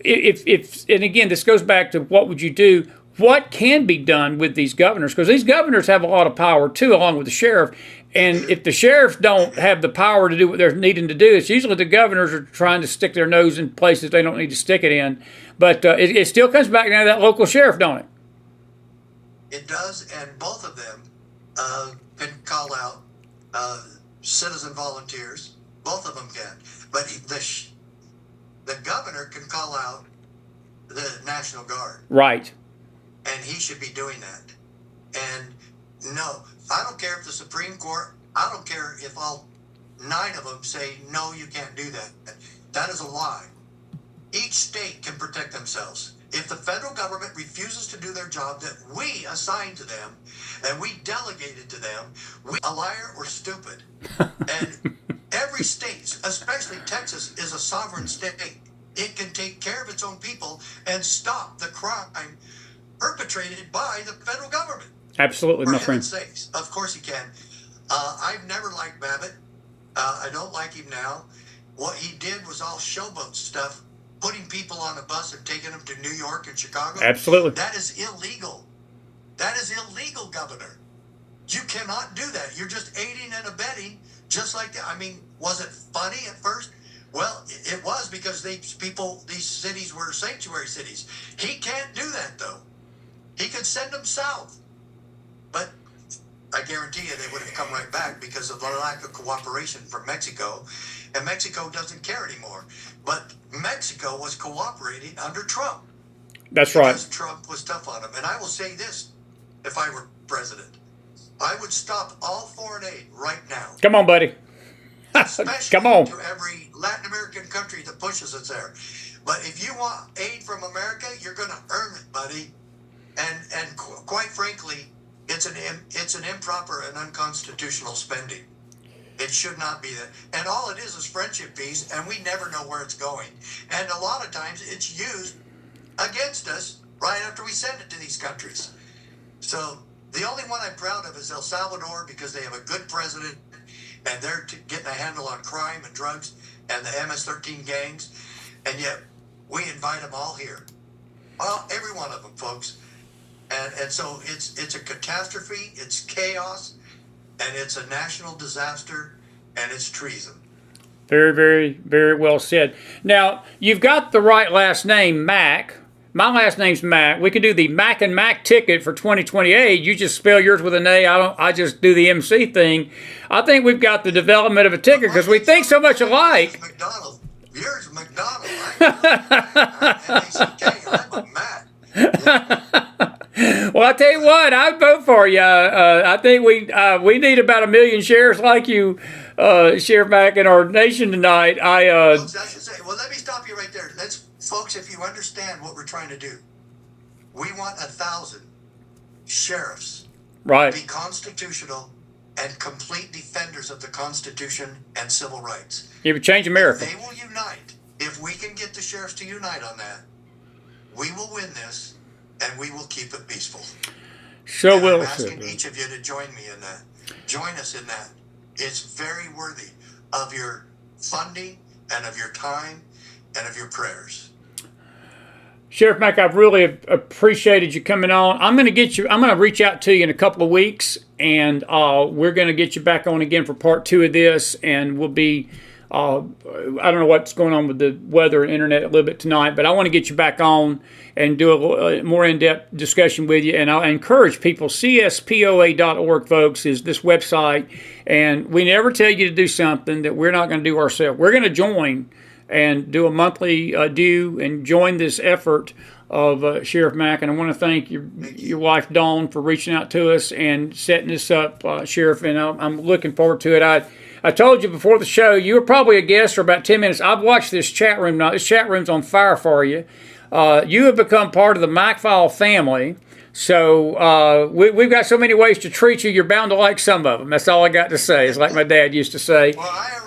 if and again, this goes back to what would you do? What can be done with these governors? Because these governors have a lot of power, too, along with the sheriff. And if the sheriffs don't have the power to do what they're needing to do, it's usually the governors are trying to stick their nose in places they don't need to stick it in. But it still comes back down to that local sheriff, don't it? It does, and both of them can call out citizen volunteers. Both of them can. But the governor can call out the National Guard. Right. And he should be doing that. And no, I don't care if the Supreme Court, I don't care if all 9 of them say, no, you can't do that. That is a lie. Each state can protect themselves. If the federal government refuses to do their job that we assigned to them and we delegated to them, we a liar or stupid. And every state, especially Texas, is a sovereign state. It can take care of its own people and stop the crime perpetrated by the federal government. Absolutely, my friend. Sakes. Of course he can. I've never liked Babbitt. I don't like him now. What he did was all showboat stuff, putting people on a bus and taking them to New York and Chicago. Absolutely. That is illegal. That is illegal, Governor. You cannot do that. You're just aiding and abetting, just like that. I mean, was it funny at first? Well, it was because these cities were sanctuary cities. He can't do that, though. He could send them south. But I guarantee you they would have come right back because of the lack of cooperation from Mexico. And Mexico doesn't care anymore. But Mexico was cooperating under Trump. That's right. Because Trump was tough on him. And I will say this, if I were president, I would stop all foreign aid right now. Come on, buddy. Especially Come on. to every Latin American country that pushes us there. But if you want aid from America, you're going to earn it, buddy. And quite frankly, it's an improper and unconstitutional spending. It should not be that. And all it is friendship fees, and we never know where it's going. And a lot of times it's used against us right after we send it to these countries. So the only one I'm proud of is El Salvador because they have a good president and they're getting a handle on crime and drugs and the MS-13 gangs. And yet we invite them all here. Every one of them, folks. And so it's a catastrophe, it's chaos, and it's a national disaster, and it's treason. Very, very, very well said. Now, you've got the right last name, Mack. My last name's Mack. We could do the Mack and Mack ticket for 2028. You just spell yours with an A. I just do the MC thing. I think we've got the development of a ticket because we think so much alike. McDonald. Yours McDonald. I'm a Mack. Well, I tell you what, I'd vote for you. I think we need about 1 million shares like you, Sheriff Mack, in our nation tonight. Folks, I should say, well, let me stop you right there. Folks, if you understand what we're trying to do, we want 1,000 sheriffs right. to be constitutional and complete defenders of the Constitution and civil rights. You would change America. They will unite. If we can get the sheriffs to unite on that, we will win this. And we will keep it peaceful. So and will. I'm asking each of you to join me in that. Join us in that. It's very worthy of your funding and of your time and of your prayers. Sheriff Mack, I've really appreciated you coming on. I'm going to reach out to you in a couple of weeks, and we're going to get you back on again for part 2 of this, and we'll be, I don't know what's going on with the weather and internet a little bit tonight, but I want to get you back on and do a more in-depth discussion with you. And I encourage people, cspoa.org, folks, is this website, and we never tell you to do something that we're not going to do ourselves. We're going to join and do a monthly due and join this effort of Sheriff Mack. And I want to thank your wife, Dawn, for reaching out to us and setting this up, Sheriff, and I'm looking forward to it. I told you before the show, you were probably a guest for about 10 minutes. I've watched this chat room now. This chat room's on fire for you. You have become part of the McFiles family. So we've got so many ways to treat you, you're bound to like some of them. That's all I got to say. It's like my dad used to say. Well, I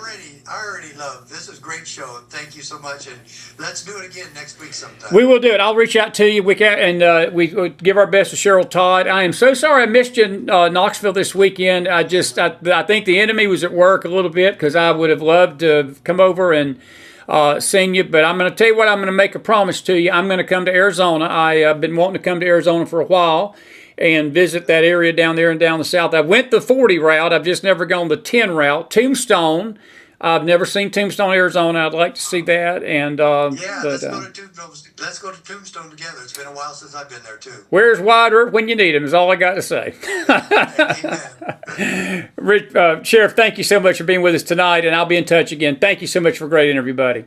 already love this. Is a great show. Thank you so much, and let's do it again next week sometime. We will do it. I'll reach out to you. We we'll give our best to Cheryl Todd. I am so sorry I missed you in Knoxville this weekend. I think the enemy was at work a little bit, because I would have loved to come over and seen you. But I'm going to tell you what, I'm going to make a promise to you. I'm going to come to Arizona. I've been wanting to come to Arizona for a while and visit that area down there and down the south. I went the 40 route. I've just never gone the 10 route. Tombstone. I've never seen Tombstone, Arizona. I'd like to see that. And let's go to Tombstone. Let's go to Tombstone together. It's been a while since I've been there too. Where's Wide Earth when you need him? Is all I got to say. Amen. Sheriff, thank you so much for being with us tonight, and I'll be in touch again. Thank you so much for a great interview, buddy.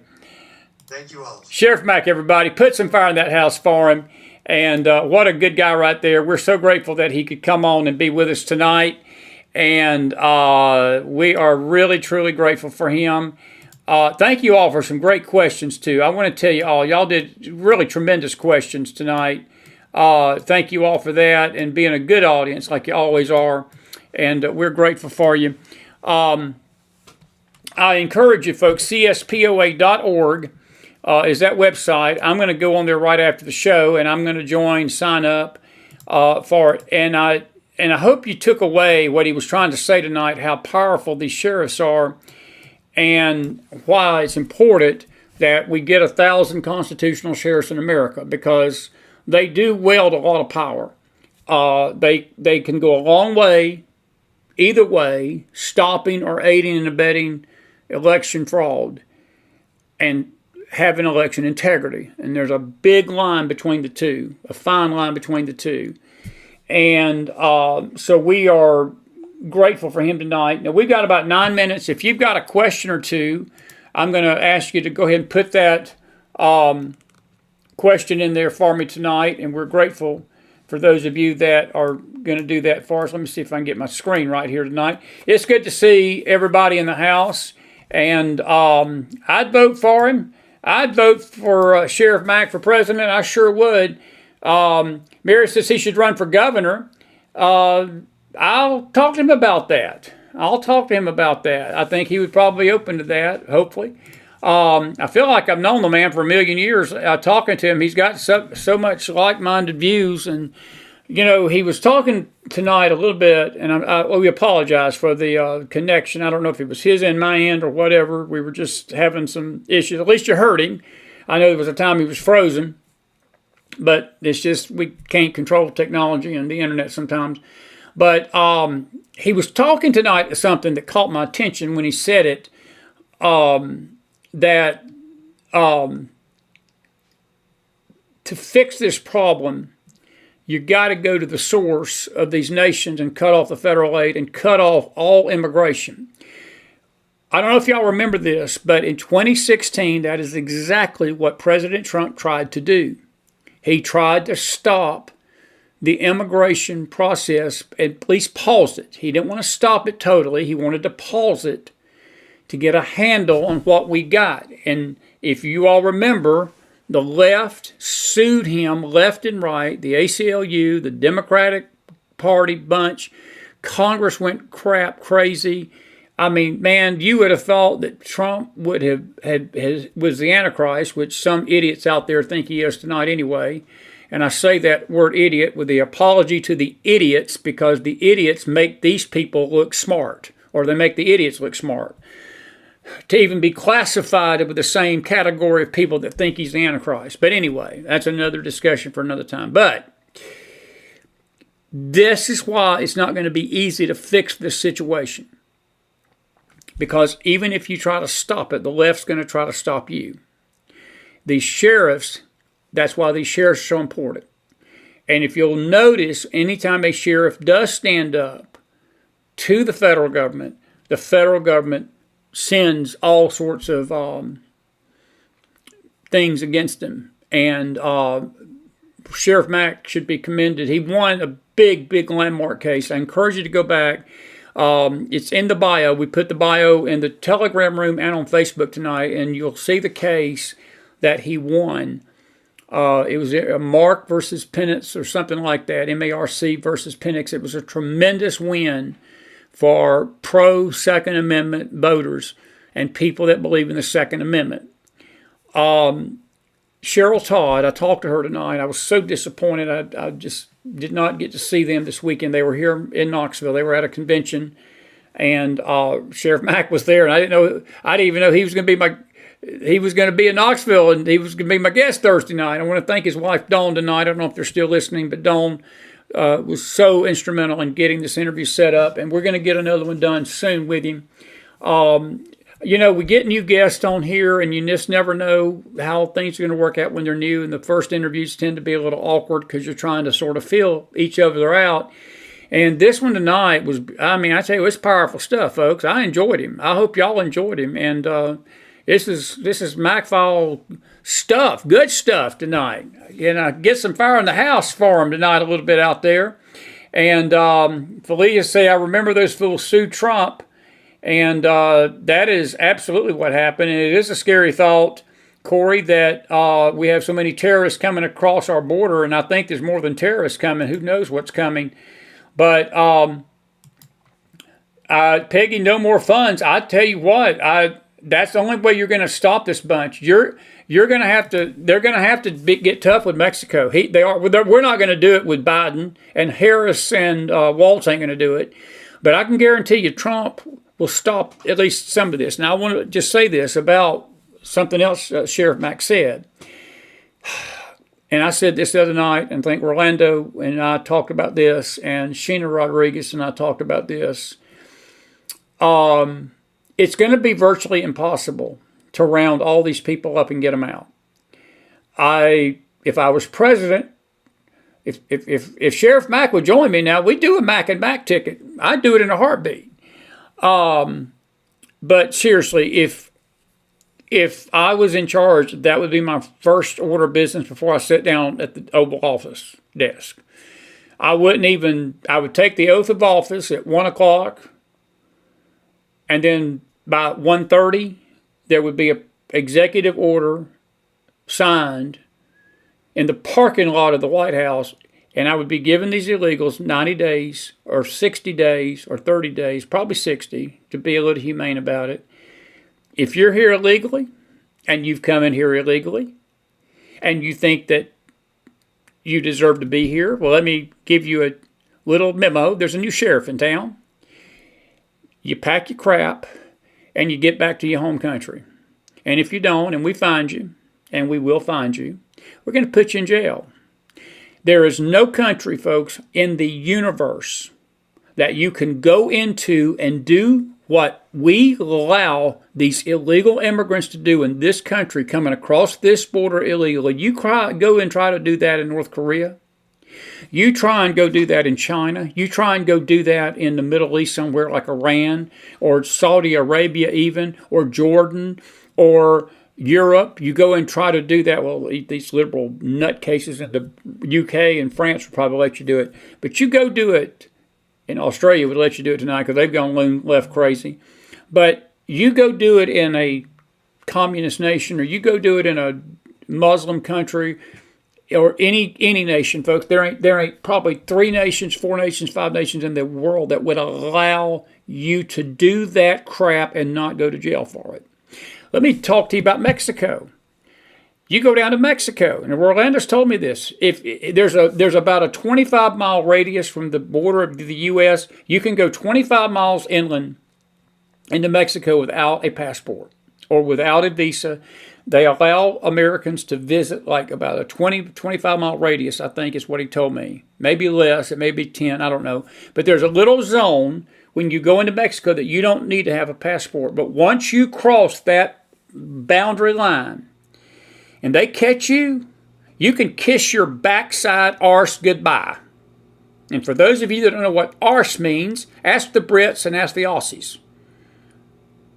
Thank you all. Sheriff Mack, everybody, put some fire in that house for him. And what a good guy right there. We're so grateful that he could come on and be with us tonight. And we are really, truly grateful for him. Thank you all for some great questions, too. I want to tell you all, y'all did really tremendous questions tonight. Thank you all for that and being a good audience like you always are. And we're grateful for you. I encourage you, folks, cspoa.org is that website. I'm going to go on there right after the show, and I'm going to sign up for it. And I hope you took away what he was trying to say tonight, how powerful these sheriffs are, and why it's important that we get 1,000 constitutional sheriffs in America, because they do wield a lot of power. They can go a long way, either way, stopping or aiding and abetting election fraud and having election integrity. And there's a big line between the two, a fine line between the two. And so we are grateful for him tonight. Now, we've got about 9 minutes. If you've got a question or two, I'm going to ask you to go ahead and put that question in there for me tonight. And we're grateful for those of you that are going to do that for us. Let me see if I can get my screen right here tonight. It's good to see everybody in the house. And I'd vote for him. I'd vote for Sheriff Mack for president. I sure would. Mary says he should run for governor. I'll talk to him about that. I think he would probably be open to that, hopefully. I feel like I've known the man for a million years. Talking to him, he's got so much like-minded views. And, you know, he was talking tonight a little bit, and we apologize for the connection. I don't know if it was his end, my end, or whatever. We were just having some issues. At least you heard him. I know there was a time he was frozen. But it's just, we can't control technology and the internet sometimes. But he was talking tonight to something that caught my attention when he said it, that to fix this problem, you got to go to the source of these nations and cut off the federal aid and cut off all immigration. I don't know if y'all remember this, but in 2016, that is exactly what President Trump tried to do. He tried to stop the immigration process, at least pause it. He didn't want to stop it totally. He wanted to pause it to get a handle on what we got. And if you all remember, the left sued him left and right, the ACLU, the Democratic Party bunch. Congress went crazy. I mean, man, you would have thought that Trump would have was the Antichrist, which some idiots out there think he is tonight anyway. And I say that word idiot with the apology to the idiots, because the idiots make these people look smart. or they make the idiots look smart, to even be classified with the same category of people that think he's the Antichrist. But anyway, that's another discussion for another time. But this is why it's not going to be easy to fix this situation. Because even if you try to stop it, the left's going to try to stop you. These sheriffs, that's why these sheriffs are so important. And if you'll notice, anytime a sheriff does stand up to the federal government sends all sorts of things against him. And Sheriff Mack should be commended. He won a big landmark case. I encourage you to go back. It's in the bio. We put the bio in the Telegram room and on Facebook tonight, and you'll see the case that he won. It was a Mark versus Printz or something like that, M-A-R-C versus Printz. It was a tremendous win for pro-Second Amendment voters and people that believe in the Second Amendment. Cheryl Todd, I talked to her tonight. I was so disappointed. I just did not get to see them this weekend. They were here in Knoxville. They were at a convention, and Sheriff Mack was there. And I didn't even know he was going to be in Knoxville, and he was going to be my guest Thursday night. I want to thank his wife Dawn tonight. I don't know if they're still listening, but Dawn was so instrumental in getting this interview set up, and we're going to get another one done soon with him. We get new guests on here, and you just never know how things are going to work out when they're new, and the first interviews tend to be a little awkward because you're trying to sort of feel each other out. And this one tonight was, I tell you, it's powerful stuff, folks. I enjoyed him. I hope y'all enjoyed him. And this is McFiles stuff, good stuff tonight. And I get some fire in the house for him tonight a little bit out there. And Felicia say, I remember those fools sued Trump. And that is absolutely what happened. And it is a scary thought, Corey, that we have so many terrorists coming across our border. And I think there's more than terrorists coming. Who knows what's coming. But Peggy, no more funds. I tell you what, that's the only way you're going to stop this bunch. You're going to have to. They're going to have to get tough with Mexico. We're not going to do it with Biden, and Harris and Waltz ain't going to do it. But I can guarantee you, Trump will stop at least some of this. Now, I want to just say this about something else Sheriff Mack said. And I said this the other night, and I think Orlando and I talked about this, and Sheena Rodriguez and I talked about this. It's going to be virtually impossible to round all these people up and get them out. If I was president, if Sheriff Mack would join me now, we'd do a Mack and Mack ticket. I'd do it in a heartbeat. But seriously, if I was in charge, that would be my first order of business before I sit down at the Oval Office desk. I would take the oath of office at 1 o'clock, and then by 1:30, there would be an executive order signed in the parking lot of the White House, and I would be giving these illegals 90 days or 60 days or 30 days, probably 60, to be a little humane about it. If you're here illegally, and you've come in here illegally, and you think that you deserve to be here, well, let me give you a little memo. There's a new sheriff in town. You pack your crap, and you get back to your home country. And if you don't, and we find you, and we will find you, we're going to put you in jail. There is no country, folks, in the universe that you can go into and do what we allow these illegal immigrants to do in this country, coming across this border illegally. You go and try to do that in North Korea. You try and go do that in China. You try and go do that in the Middle East somewhere like Iran or Saudi Arabia even, or Jordan or Europe. You go and try to do that. Well, these liberal nutcases in the UK and France will probably let you do it. But you go do it in Australia, would let you do it tonight because they've gone left crazy. But you go do it in a communist nation, or you go do it in a Muslim country, or any nation, folks. There ain't probably 3 nations, 4 nations, 5 nations in the world that would allow you to do that crap and not go to jail for it. Let me talk to you about Mexico. You go down to Mexico, and Orlando's told me this. If there's about a 25-mile radius from the border of the U.S., you can go 25 miles inland into Mexico without a passport or without a visa. They allow Americans to visit like about a 25-mile radius, I think is what he told me. Maybe less, it may be 10, I don't know. But there's a little zone when you go into Mexico that you don't need to have a passport. But once you cross that boundary line and they catch you, you can kiss your backside arse goodbye. And for those of you that don't know what arse means, ask the Brits and ask the Aussies.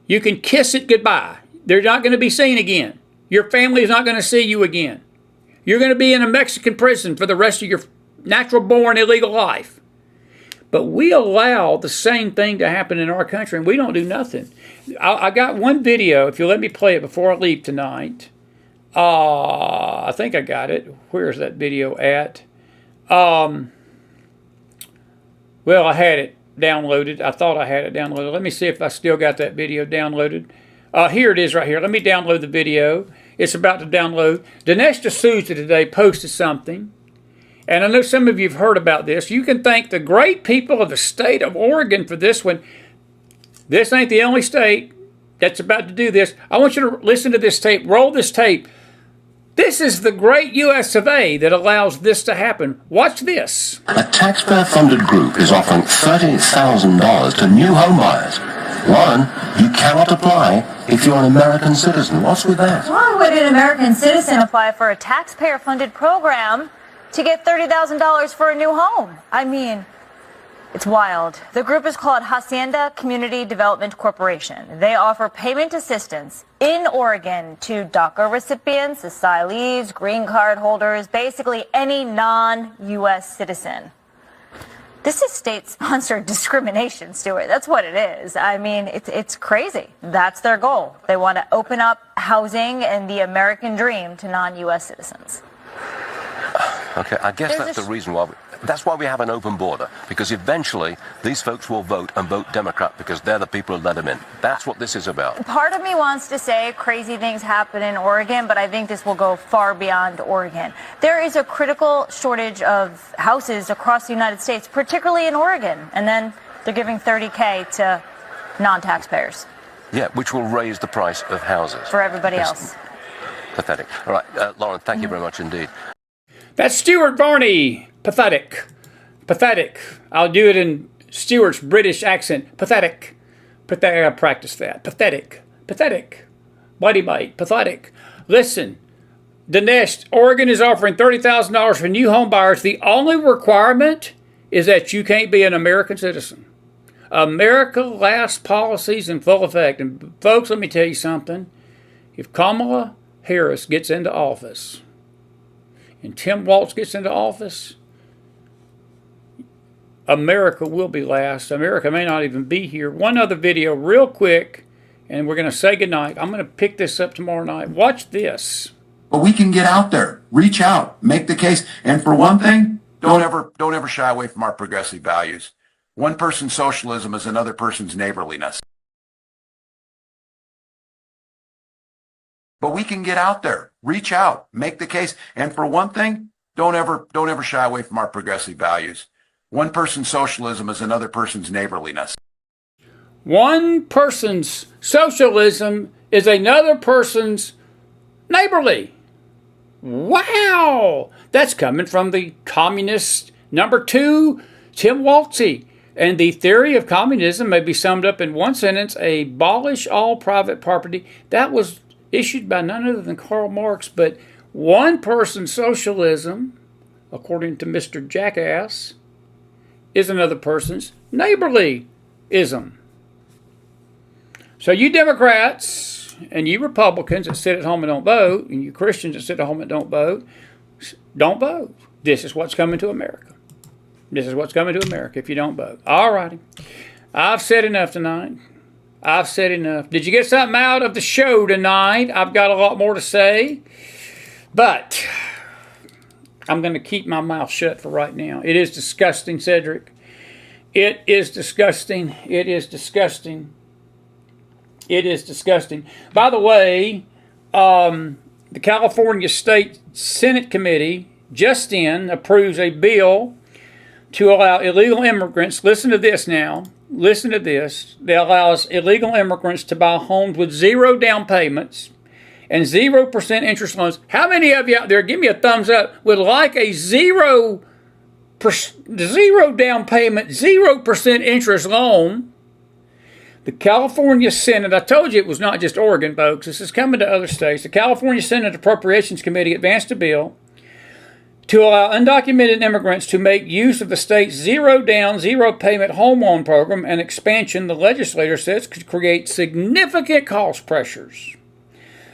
You can kiss it goodbye. They're not going to be seen again. Your family is not going to see you again. You're going to be in a Mexican prison for the rest of your natural-born illegal life. But we allow the same thing to happen in our country, and we don't do nothing. I got one video, if you'll let me play it before I leave tonight. I think I got it. Where's that video at? Well, I had it downloaded. I thought I had it downloaded. Let me see if I still got that video downloaded. Here it is right here. Let me download the video. It's about to download. Dinesh D'Souza today posted something. And I know some of you have heard about this. You can thank the great people of the state of Oregon for this one. This ain't the only state that's about to do this. I want you to listen to this tape. Roll this tape. This is the great US of A that allows this to happen. Watch this. A taxpayer-funded group is offering $30,000 to new home buyers. One, you cannot apply if you're an American citizen. What's with that? Why would an American citizen apply for a taxpayer-funded program to get $30,000 for a new home? I mean, it's wild. The group is called Hacienda Community Development Corporation. They offer payment assistance in Oregon to DACA recipients, asylees, green card holders, basically any non-U.S. citizen. This is state-sponsored discrimination, Stuart. That's what it is. I mean, it's crazy. That's their goal. They want to open up housing and the American dream to non-U.S. citizens. Okay, I guess that's the reason why. That's why we have an open border, because eventually these folks will vote and vote Democrat because they're the people who let them in. That's what this is about. Part of me wants to say crazy things happen in Oregon, but I think this will go far beyond Oregon. There is a critical shortage of houses across the United States, particularly in Oregon, and then they're giving $30K to non-taxpayers. Yeah, which will raise the price of houses. For everybody else. Pathetic. All right, Lauren, thank you very much indeed. That's Stuart Varney. Pathetic. Pathetic. I'll do it in Stuart's British accent. Pathetic. Pathetic. I practice that. Pathetic. Pathetic. Buddy bite. Pathetic. Listen, Dinesh, Oregon is offering $30,000 for new home buyers. The only requirement is that you can't be an American citizen. America last policies in full effect. And folks, let me tell you something. If Kamala Harris gets into office and Tim Walz gets into office, America will be last. America may not even be here. One other video real quick, and we're going to say goodnight. I'm going to pick this up tomorrow night. Watch this. But we can get out there, reach out, make the case. And for one thing, don't ever shy away from our progressive values. One person's socialism is another person's neighborliness. But we can get out there, reach out, make the case. And for one thing, don't ever shy away from our progressive values. One person's socialism is another person's neighborliness. One person's socialism is another person's neighborly. Wow! That's coming from the communist number 2, Tim Walz. And the theory of communism may be summed up in one sentence: abolish all private property. That was issued by none other than Karl Marx. But one person's socialism, according to Mr. Jackass, is another person's neighborlyism. So you Democrats and you Republicans that sit at home and don't vote, and you Christians that sit at home and don't vote, don't vote. This is what's coming to America. This is what's coming to America if you don't vote. All righty. I've said enough tonight. I've said enough. Did you get something out of the show tonight? I've got a lot more to say, but I'm going to keep my mouth shut for right now. It is disgusting, Cedric. It is disgusting. It is disgusting. It is disgusting. By the way, the California State Senate Committee just approves a bill to allow illegal immigrants, listen to this now, listen to this, they allows illegal immigrants to buy homes with 0 down payments and 0% interest loans. How many of you out there, give me a thumbs up, would like a 0 down payment, 0% interest loan? The California Senate, I told you it was not just Oregon, folks, this is coming to other states. The California Senate Appropriations Committee advanced a bill to allow undocumented immigrants to make use of the state's 0 down, 0 payment home loan program. An expansion, the legislator says, could create significant cost pressures.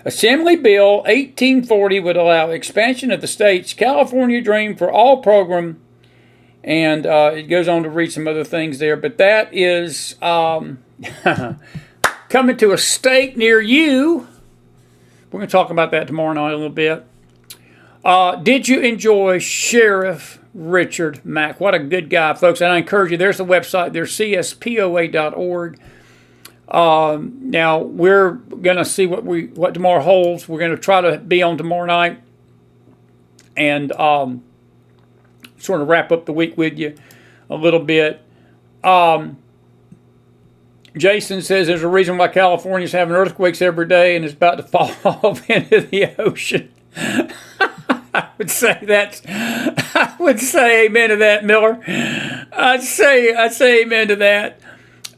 Assembly Bill 1840 would allow expansion of the state's California Dream for All program, and it goes on to read some other things there, but that is coming to a state near you. We're going to talk about that tomorrow night a little bit. Did you enjoy Sheriff Richard Mack? What a good guy, folks. And I encourage you, there's the website. There's cspoa.org. Now, we're going to see what tomorrow holds. We're going to try to be on tomorrow night and sort of wrap up the week with you a little bit. Jason says there's a reason why California's having earthquakes every day and is about to fall off into the ocean. I would say amen to that, Miller. I'd say amen to that.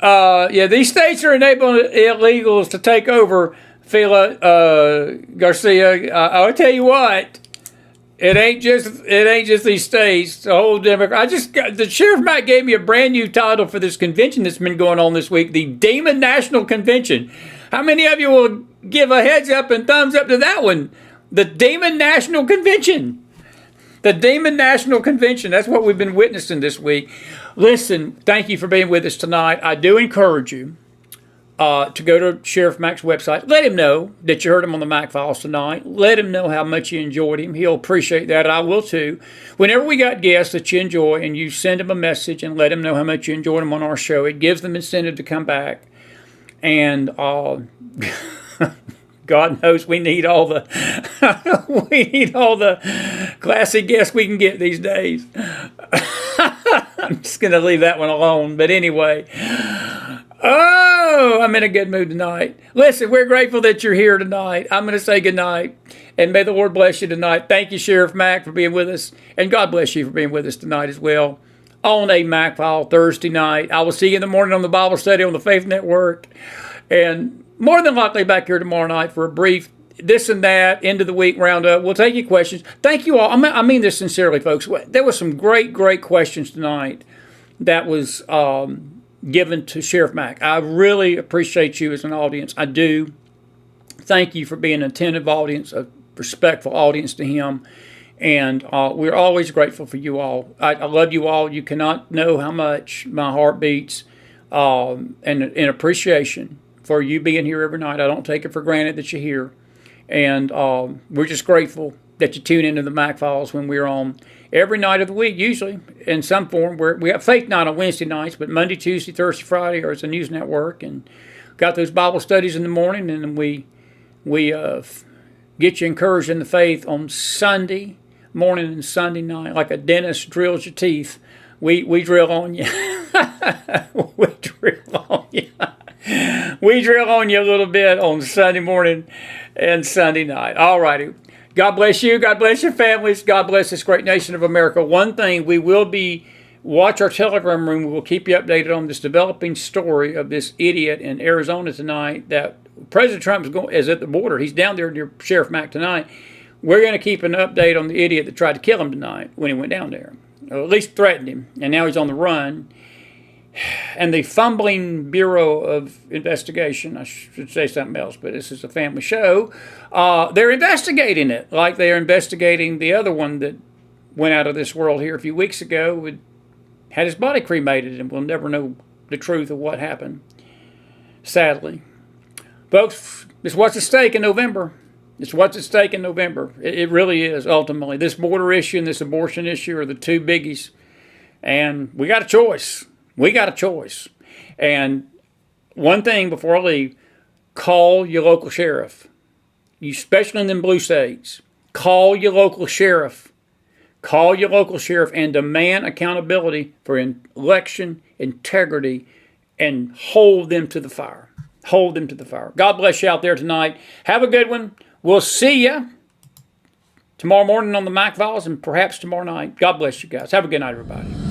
Yeah, these states are enabling illegals to take over. Fela Garcia, I'll tell you what, it ain't just these states. The whole Democrat. The Sheriff Mack gave me a brand new title for this convention that's been going on this week, the Demon National Convention. How many of you will give a heads up and thumbs up to that one? The Demon National Convention. The Demon National Convention. That's what we've been witnessing this week. Listen, thank you for being with us tonight. I do encourage you to go to Sheriff Mack's website. Let him know that you heard him on the McFiles tonight. Let him know how much you enjoyed him. He'll appreciate that. I will too. Whenever we got guests that you enjoy and you send him a message and let him know how much you enjoyed him on our show, it gives them incentive to come back. And God knows we need all the classy guests we can get these days. I'm just going to leave that one alone. But anyway, I'm in a good mood tonight. Listen, we're grateful that you're here tonight. I'm going to say good night, and may the Lord bless you tonight. Thank you, Sheriff Mack, for being with us, and God bless you for being with us tonight as well on a McFile Thursday night. I will see you in the morning on the Bible study on the Faith Network, and more than likely back here tomorrow night for a brief this and that, end of the week roundup. We'll take your questions. Thank you all. I mean this sincerely, folks. There were some great questions tonight that was given to Sheriff Mack. I really appreciate you as an audience. I do. Thank you for being an attentive audience, a respectful audience to him. And we're always grateful for you all. I love you all. You cannot know how much my heart beats and in appreciation for you being here every night. I don't take it for granted that you're here. And we're just grateful that you tune into the McFiles when we're on every night of the week, usually in some form. We have Faith Night on Wednesday nights, but Monday, Tuesday, Thursday, Friday, or it's a news network. And got those Bible studies in the morning, and then we get you encouraged in the faith on Sunday morning and Sunday night, like a dentist drills your teeth. We drill on you. We drill on you. We drill on you a little bit on Sunday morning and Sunday night. All righty. God bless you. God bless your families. God bless this great nation of America. One thing, we will watch our Telegram room. We will keep you updated on this developing story of this idiot in Arizona tonight that President Trump is at the border. He's down there near Sheriff Mack tonight. We're going to keep an update on the idiot that tried to kill him tonight when he went down there. Or at least threatened him. And now he's on the run. And the fumbling Bureau of Investigation, I should say something else, but this is a family show, they're investigating it like they are investigating the other one that went out of this world here a few weeks ago, had his body cremated, and we'll never know the truth of what happened, sadly. Folks, it's what's at stake in November. It's what's at stake in November. It really is, ultimately. This border issue and this abortion issue are the two biggies, and we got a choice. We got a choice. And one thing before I leave, call your local sheriff. Especially in them blue states. Call your local sheriff. Call your local sheriff and demand accountability for election integrity and hold them to the fire. Hold them to the fire. God bless you out there tonight. Have a good one. We'll see you tomorrow morning on the McFiles and perhaps tomorrow night. God bless you guys. Have a good night, everybody.